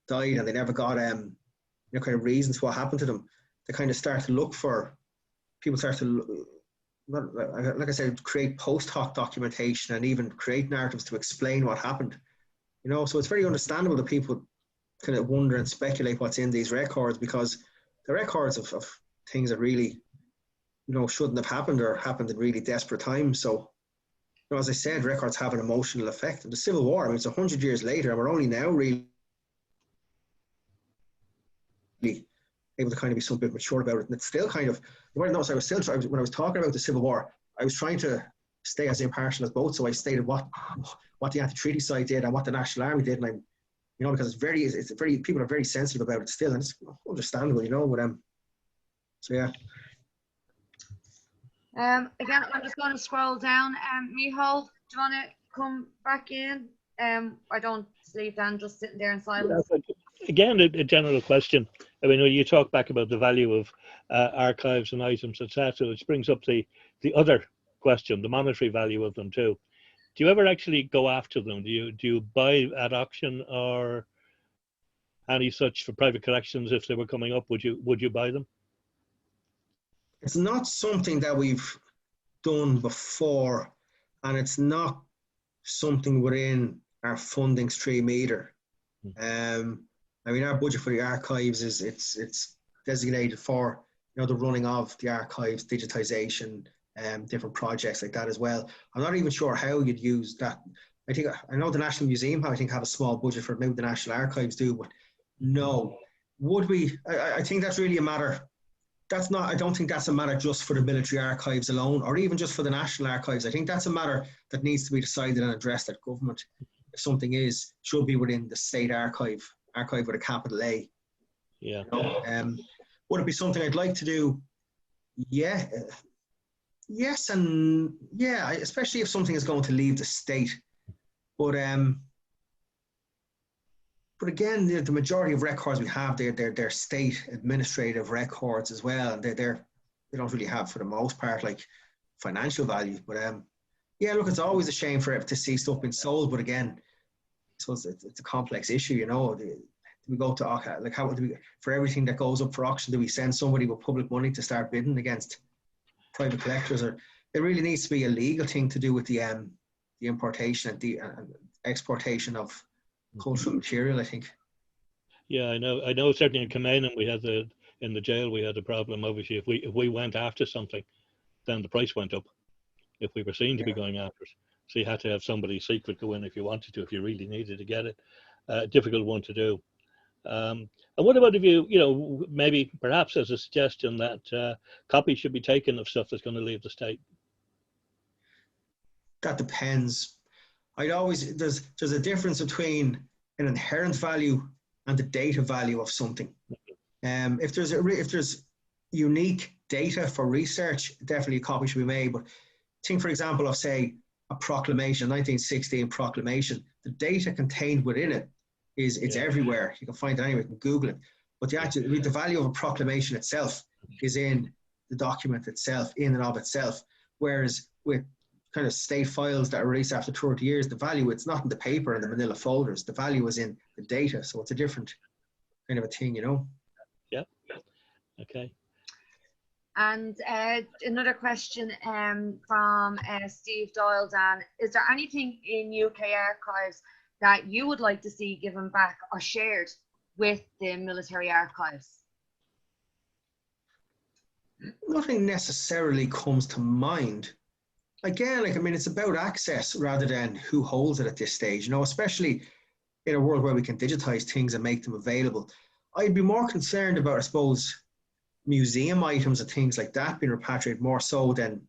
died, and they never got kind of reasons for what happened to them. They kind of start to look for. People start to, like I said, create post hoc documentation and even create narratives to explain what happened. So it's very understandable that people kind of wonder and speculate what's in these records, because the records of things that really, shouldn't have happened or happened in really desperate times. So, as I said, records have an emotional effect. And the Civil War, I mean, it's 100 years later, and we're only now really able to kind of be some bit mature about it. And it's still kind of, you might notice when I was talking about the Civil War, I was trying to stay as impartial as both. So I stated what the anti-treaty side did and what the National Army did. And because it's very, people are very sensitive about it still, and it's understandable, but so yeah. Again, I'm just going to scroll down. Micheál, do you want to come back in? I don't leave Dan just sitting there in silence. Yeah, again, a general question. I mean, when you talk back about the value of archives and items, etc., which brings up the other question, the monetary value of them too. Do you ever actually go after them? Do you buy at auction or any such for private collections? If they were coming up, would you buy them? It's not something that we've done before, and it's not something within our funding stream either. I mean, our budget for the archives it's designated for the running of the archives, digitization, different projects like that as well. I'm not even sure how you'd use that. I know the National Museum have a small budget for it. Maybe the National Archives do, but no. Would we? I think that's really a matter. I don't think that's a matter just for the military archives alone, or even just for the National Archives. I think that's a matter that needs to be decided and addressed at government. If something should be within the state archive with a capital A. Yeah. Would it be something I'd like to do? Yeah. Yes and yeah, especially if something is going to leave the state. But again, the majority of records we have, they're state administrative records as well, and they don't really have, for the most part, like financial value. But yeah, look, it's always a shame to see stuff being sold. But again, so it's a complex issue, Do we go to like how do we, for everything that goes up for auction, do we send somebody with public money to start bidding against private collectors? Or it really needs to be a legal thing to do with the importation and the exportation of cultural material, I think. Yeah, I know. Certainly in Commandant, we had in the jail we had a problem. Obviously, if we went after something, then the price went up. If we were seen to be going after it, so you had to have somebody secret go in if you wanted to, if you really needed to get it. Difficult one to do. And what about if you maybe perhaps as a suggestion that copies should be taken of stuff that's going to leave the state? That depends. There's a difference between an inherent value and the data value of something. If there's unique data for research, definitely a copy should be made. But think, for example, of say a proclamation, 1916 proclamation. The data contained within it it's everywhere. You can find it anywhere. You can Google it. But the value of a proclamation itself is in the document itself in and of itself. Whereas with kind of state files that are released after 30 years, the value, it's not in the paper and the manila folders, the value is in the data. So it's a different kind of a thing, you know? Yeah. Okay. And another question from Steve Doyle, Dan, is there anything in UK archives that you would like to see given back or shared with the military archives? Nothing necessarily comes to mind. Again, like, I mean, it's about access rather than who holds it at this stage, you know, especially in a world where we can digitize things and make them available. I'd be more concerned about, I suppose, museum items and things like that being repatriated more so than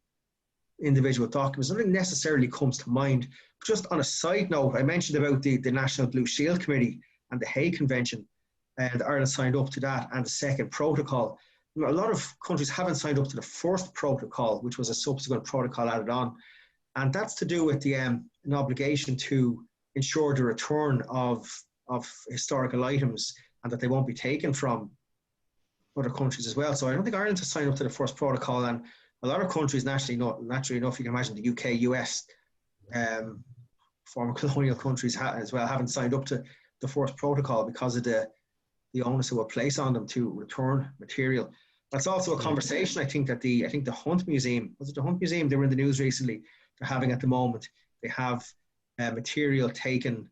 individual documents. Nothing necessarily comes to mind. But just on a side note, I mentioned about the National Blue Shield Committee and the Hague Convention, and Ireland signed up to that and the second protocol. A lot of countries haven't signed up to the first protocol, which was a subsequent protocol added on. And that's to do with the an obligation to ensure the return of historical items and that they won't be taken from other countries as well. So I don't think Ireland has signed up to the first protocol, and a lot of countries, naturally enough, you can imagine the UK, US, former colonial countries as well, haven't signed up to the first protocol because of the onus it will place on them to return material. That's also a conversation I think that the Hunt Museum, was it the Hunt Museum? They were in the news recently. They're having at the moment. They have material taken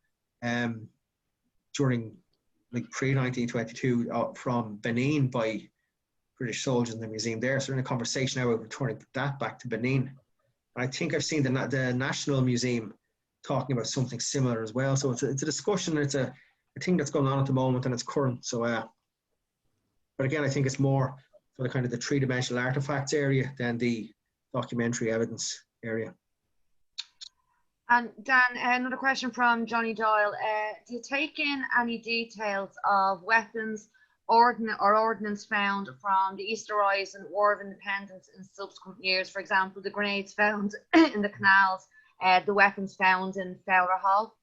during like pre-1922 from Benin by British soldiers in the museum there. So they're in a conversation now about returning that back to Benin. I think I've seen the National Museum talking about something similar as well. So it's a discussion. It's a thing that's going on at the moment and it's current. So, but again, I think it's more for the kind of the three-dimensional artifacts area than the documentary evidence area. And Dan, another question from Johnny Doyle. Do you take in any details of weapons ordnance found from the Easter Rise and War of Independence in subsequent years? For example, the grenades found in the canals, the weapons found in Fowler Hall?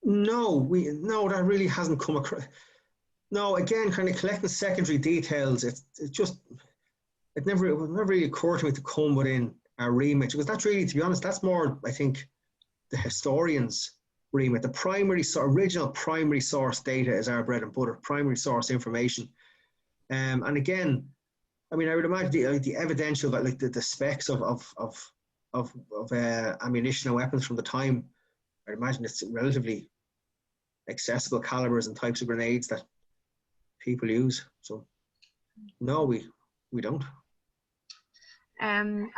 No, that really hasn't come across. No, again, kind of collecting secondary details. It never really occurred to me to come within our remit, because that's really, to be honest, that's more, I think, the historians' remit. The original primary source data is our bread and butter, primary source information. And again, I mean, I would imagine the evidential, like the specs of ammunition and weapons from the time, I imagine it's relatively accessible calibers and types of grenades that people use. So no, we don't. And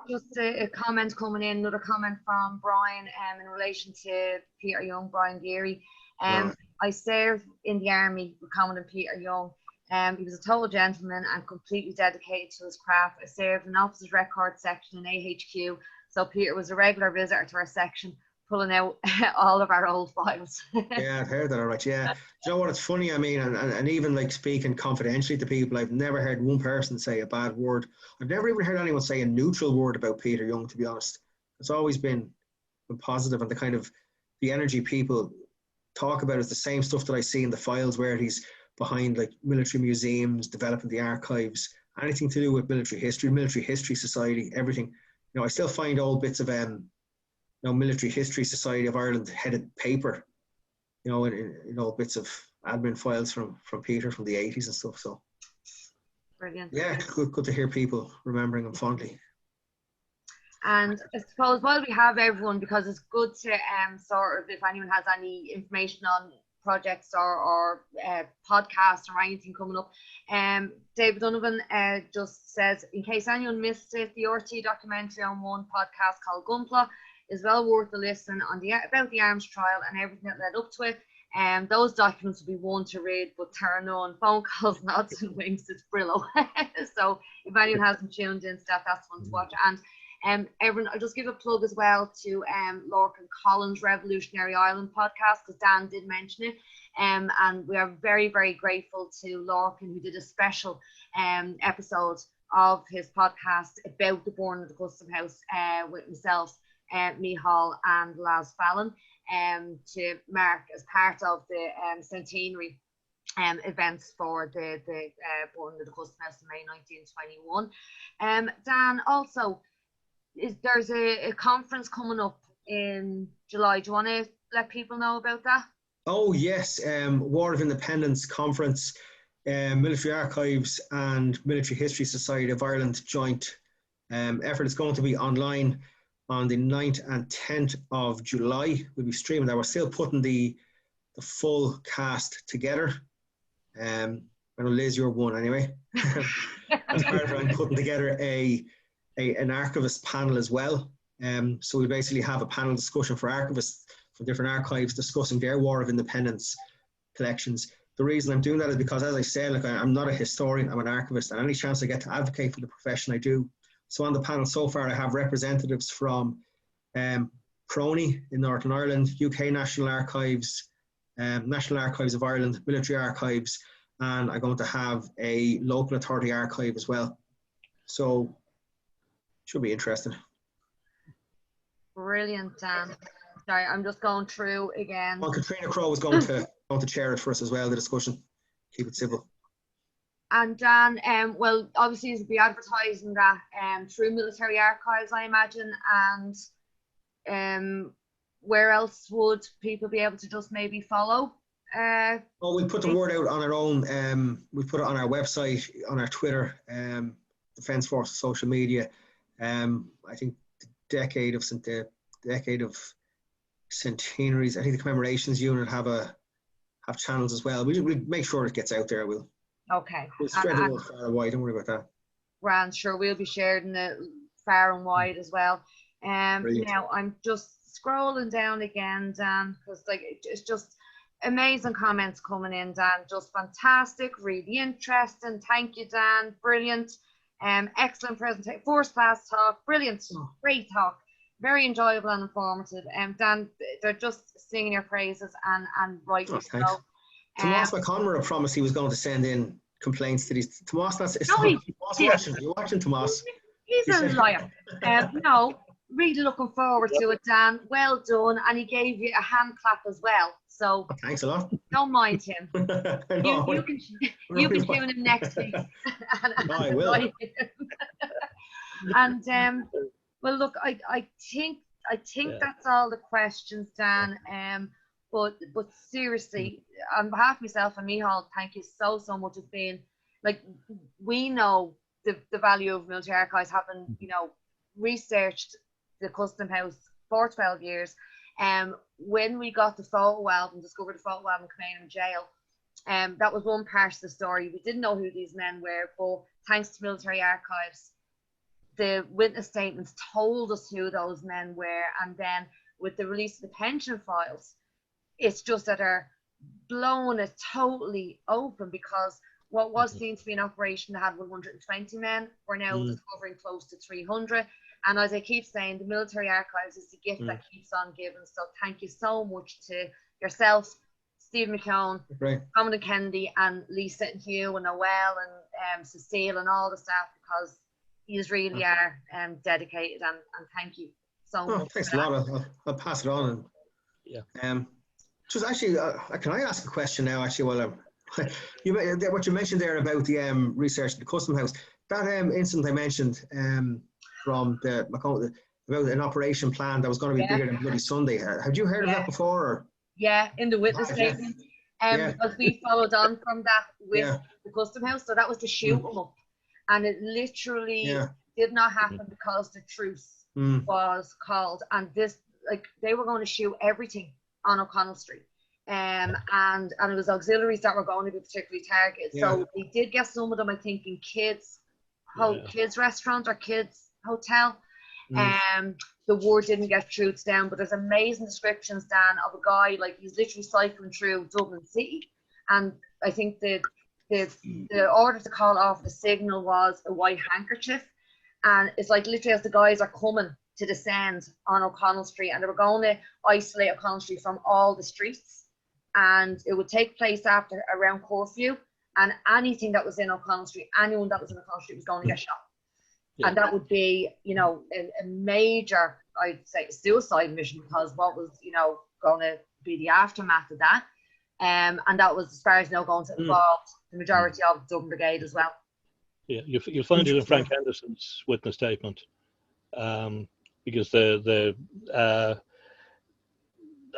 just a comment coming in, another comment from Brian in relation to Peter Young, Brian Geary. I served in the army with Commandant Peter Young. He was a total gentleman and completely dedicated to his craft. I served in the officers' record section in AHQ, so Peter was a regular visitor to our section, pulling out all of our old files. Yeah, I've heard that all right. Yeah, you know what? It's funny. I mean, and even like speaking confidentially to people, I've never heard one person say a bad word. I've never even heard anyone say a neutral word about Peter Young, to be honest. It's always been positive, and the kind of the energy people talk about is the same stuff that I see in the files where he's behind like military museums, developing the archives, anything to do with military history society, everything. You know, I still find old bits of Military History Society of Ireland headed paper, you know, in old bits of admin files from Peter from the 80s and stuff. So Brilliant. yeah, good to hear people remembering him fondly. And I suppose while we have everyone, because it's good to sort of, if anyone has any information on projects or podcasts or anything coming up, David Donovan just says, in case anyone missed it, the RT documentary on one podcast called Gunpla is well worth a listen on about the arms trial and everything that led up to it. Those documents will be one to read, but turn on phone calls, nods and winks. It's Brillo. So if anyone hasn't tuned into that, that's one to watch. And everyone, I'll just give a plug as well to Lorcan and Collins' Revolutionary Island podcast, because Dan did mention it. And we are very, very grateful to Lorcan, who did a special episode of his podcast about the burn of the Custom House with myself, Michal and Laz Fallon, to mark as part of the centenary events for the burning of the Custom House in May 1921. Dan, also, there's a conference coming up in July. Do you want to let people know about that? Oh yes, War of Independence Conference, Military Archives and Military History Society of Ireland joint effort. Is going to be online on the 9th and 10th of July. We'll be streaming that. We're still putting the full cast together. I know Liz, you're one anyway. As part of it, I'm putting together an archivist panel as well. So we basically have a panel discussion for archivists from different archives discussing their War of Independence collections. The reason I'm doing that is because, as I said, like, I'm not a historian, I'm an archivist, and any chance I get to advocate for the profession, I do. So on the panel so far, I have representatives from Crony in Northern Ireland, UK National Archives, National Archives of Ireland, Military Archives, and I'm going to have a local authority archive as well. So should be interesting. Brilliant, Dan. Sorry, I'm just going through again. Well, Katrina Crowe was going to chair it for us as well, the discussion. Keep it civil. And Dan, well, obviously you'll be advertising that through Military Archives, I imagine, and where else would people be able to just maybe follow? Well, we put the word out on our own. We put it on our website, on our Twitter, Defence Force social media. I think the decade of centenaries. I think the commemorations unit have channels as well. We'll make sure it gets out there. We'll spread the word far and wide. Don't worry about that. Grand, sure, we'll be sharing it far and wide as well. Now I'm just scrolling down again, Dan, because like it's just amazing comments coming in, Dan. Just fantastic, really interesting. Thank you, Dan. Brilliant. Excellent presentation. First class talk. Brilliant. Great talk. Very enjoyable and informative. Dan, they're just singing your praises and rightly so. Tomas McConmore promised he was going to send in complaints to these. Tomas, watching. You're watching, Tomas. He's a liar. No, really looking forward to it, Dan. Well done. And he gave you a hand clap as well. So thanks a lot. Don't mind him. You can tune him next week. I will. And well, look, I think that's all the questions, Dan. But seriously, on behalf of myself and Micheál, thank you so much. It's been like, we know the value of military archives, having researched the Custom House for 12 years. When we got the photo album, discovered the photo album coming in jail, that was one part of the story. We didn't know who these men were, but thanks to military archives, the witness statements told us who those men were. And then with the release of the pension files, it's just that they're blown it totally open, because what was seen to be an operation that had 120 men, we're now discovering close to 300. And as I keep saying, the military archives is the gift that keeps on giving. So thank you so much to yourself, Stephen McKeown, Commandant Kennedy, and Lisa and Hugh and Noel and Cecile and all the staff, because you really are dedicated, and thank you so much. Thanks a lot. I'll pass it on. And just actually, can I ask a question now? Actually, while what you mentioned there about the research at the Custom House, that incident I mentioned from about an operation plan that was going to be bigger than Bloody Sunday. Had you heard of that before? Or? Yeah, in the witness statement. Because we followed on from that with the Custom House, so that was to shoot them up, and it literally did not happen because the truce was called, and this, like, they were going to shoot everything on O'Connell Street. And it was auxiliaries that were going to be particularly targeted. So they did get some of them, I think, in kids restaurant or kids hotel. The word didn't get through to them, but there's amazing descriptions, Dan, of a guy, like, he's literally cycling through Dublin City, and I think the order to call off the signal was a white handkerchief, and it's like literally as the guys are coming to descend on O'Connell Street, and they were going to isolate O'Connell Street from all the streets, and it would take place after around curfew, and anything that was in O'Connell Street, anyone that was in O'Connell Street was going to get shot. And that would be, a major, I'd say, suicide mission, because what was, going to be the aftermath of that. and that was, as far as I know, going to involve the majority of the Dublin Brigade as well. Yeah, you'll find it in Frank Henderson's witness statement, because the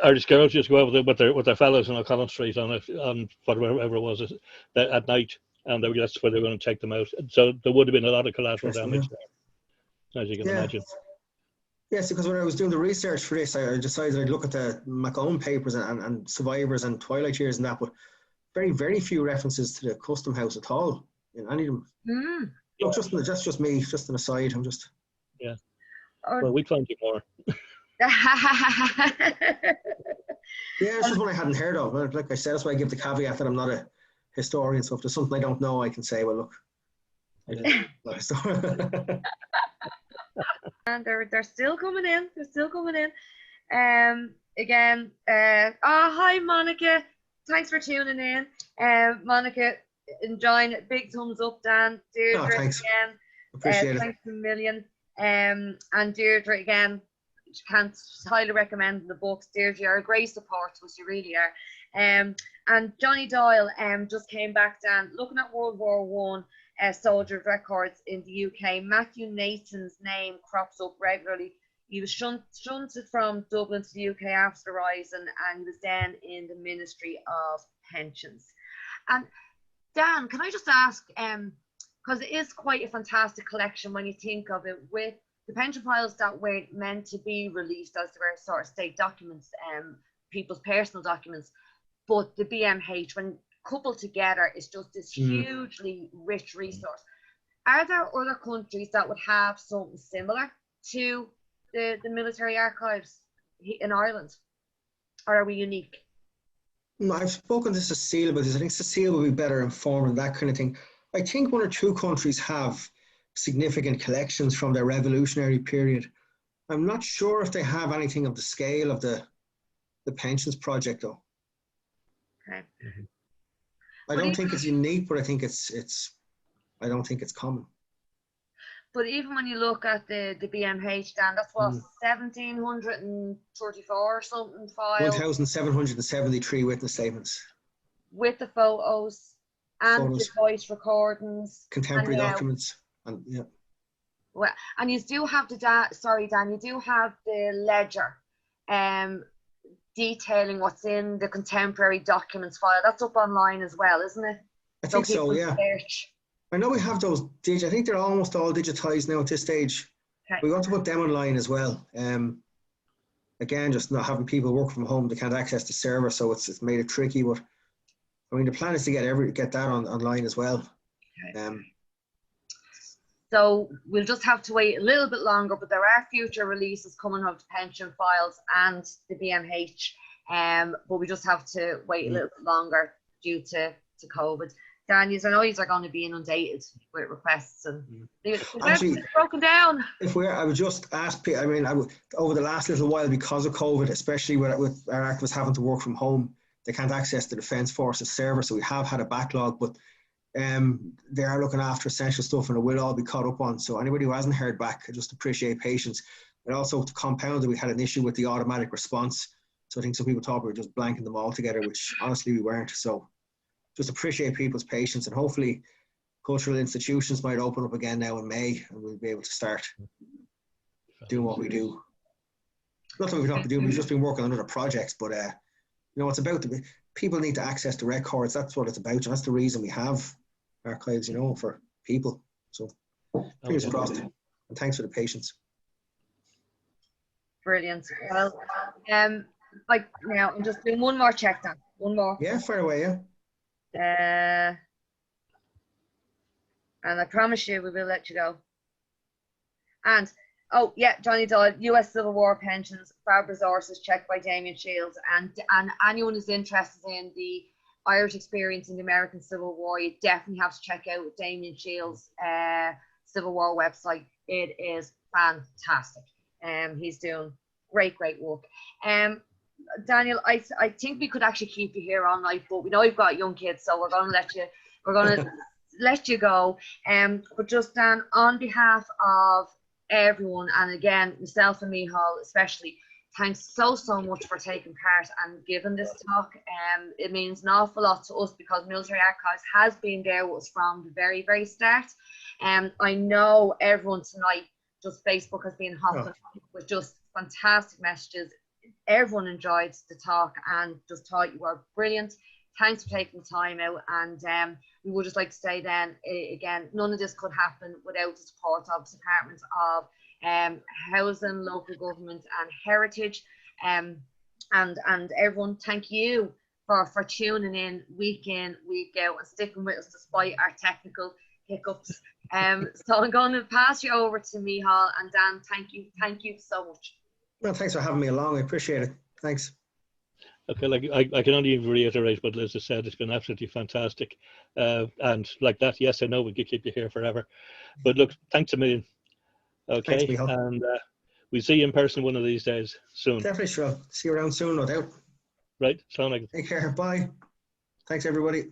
Irish girls just go out with their fellows on O'Connell Street on whatever it was at night, and that's where they were going to take them out. So there would have been a lot of collateral damage there, as you can imagine. Yes, because when I was doing the research for this, I decided I'd look at the Macomb papers and survivors and twilight years and that, but very, very few references to the Custom House at all in any of them. Look, that's just me, just an aside. I'm just. Yeah. Well, we'd find you more. Yeah, it's just one I hadn't heard of. Like I said, that's why I give the caveat that I'm not a historian. So if there's something I don't know, I can say, well, look. And they're still coming in. They're still coming in. Again, hi Monica. Thanks for tuning in. Monica, enjoying it. Big thumbs up, Dan. Deirdre thanks. again. Appreciate it. Thanks a million. And Deirdre again. Can't highly recommend the books. Deirdre, you're a great support to us, you really are. And Johnny Doyle just came back, Dan, looking at World War One soldier records in the UK. Matthew Nathan's name crops up regularly. He was shunted from Dublin to the UK after the Rising, and he was then in the Ministry of Pensions. And Dan, can I just ask, because it is quite a fantastic collection when you think of it, with the pension files that weren't meant to be released as they were sort of state documents, people's personal documents, but the BMH, when coupled together, is just this hugely rich resource. Are there other countries that would have something similar to the military archives in Ireland, or are we unique? I've spoken to Cecile about this. I think Cecile will be better informed on that kind of thing. I think one or two countries have significant collections from their revolutionary period. I'm not sure if they have anything of the scale of the pensions project, though. Okay. I don't think it's unique, but I think I don't think it's common. But even when you look at the BMH, Dan, that's what 1,734 or something files. 1,773 witness statements. With the photos and the voice recordings. Contemporary documents. And, yeah. Well, and you do have sorry, Dan, you do have the ledger detailing what's in the contemporary documents file. That's up online as well, isn't it? I think so, yeah. Search. I know we have those I think they're almost all digitized now at this stage. Okay. We want to put them online as well. Again, just not having people work from home, they can't access the server, so it's made it tricky. But I mean, the plan is to get that online as well. Okay. So we'll just have to wait a little bit longer, but there are future releases coming of the pension files and the BMH, but we just have to wait a little bit longer due to COVID. Dan, I know these are going to be inundated with requests, and actually broken down. I would just ask people. I mean, over the last little while, because of COVID, especially with our archivists having to work from home, they can't access the Defence Forces server, so we have had a backlog, but they are looking after essential stuff, and it will all be caught up on. So anybody who hasn't heard back, I just appreciate patience. And also to compound it, we had an issue with the automatic response. So I think some people thought we were just blanking them all together, which honestly we weren't. So just appreciate people's patience, and hopefully cultural institutions might open up again now in May, and we'll be able to start doing what we do. Not that we've not been doing, we've just been working on other projects, but it's about people need to access the records. That's what it's about, and that's the reason we have archives, for people. So fingers crossed, and thanks for the patience. Brilliant. Well, now I'm just doing one more check, Dan. One more. Yeah, fire away, yeah. And I promise you we will let you go. And Johnny Doyle, US Civil War pensions, Fab resources checked by Damien Shields, and anyone who's interested in the Irish experience in the American Civil War, you definitely have to check out Damien Shields' Civil War website. It is fantastic. He's doing great work. Daniel, I think we could actually keep you here all night, but we know you've got young kids, so we're going to let you go. But just Dan, on behalf of everyone, and again myself and Micheál especially, thanks so much for taking part and giving this talk. It means an awful lot to us because Military Archives has been there with us from the very, very start. I know everyone tonight, just Facebook has been hopping with just fantastic messages. Everyone enjoyed the talk and just thought you were brilliant. Thanks for taking the time out, and we would just like to say then again, none of this could happen without the support of the Department of Housing, Local Government and Heritage, and everyone, thank you for tuning in, week out, and sticking with us despite our technical hiccups. So I'm going to pass you over to Micheál and Dan. Thank you so much. Well, thanks for having me along. I appreciate it. Thanks. Okay, like I can only reiterate what Liz has said. It's been absolutely fantastic, and like that, yes, I know we could keep you here forever, but look, thanks a million. Okay, Thanks, Micheál. and we'll see you in person one of these days soon. Definitely sure. See you around soon, no doubt. Right, Assalamu alaikum. Take care. Bye. Thanks, everybody.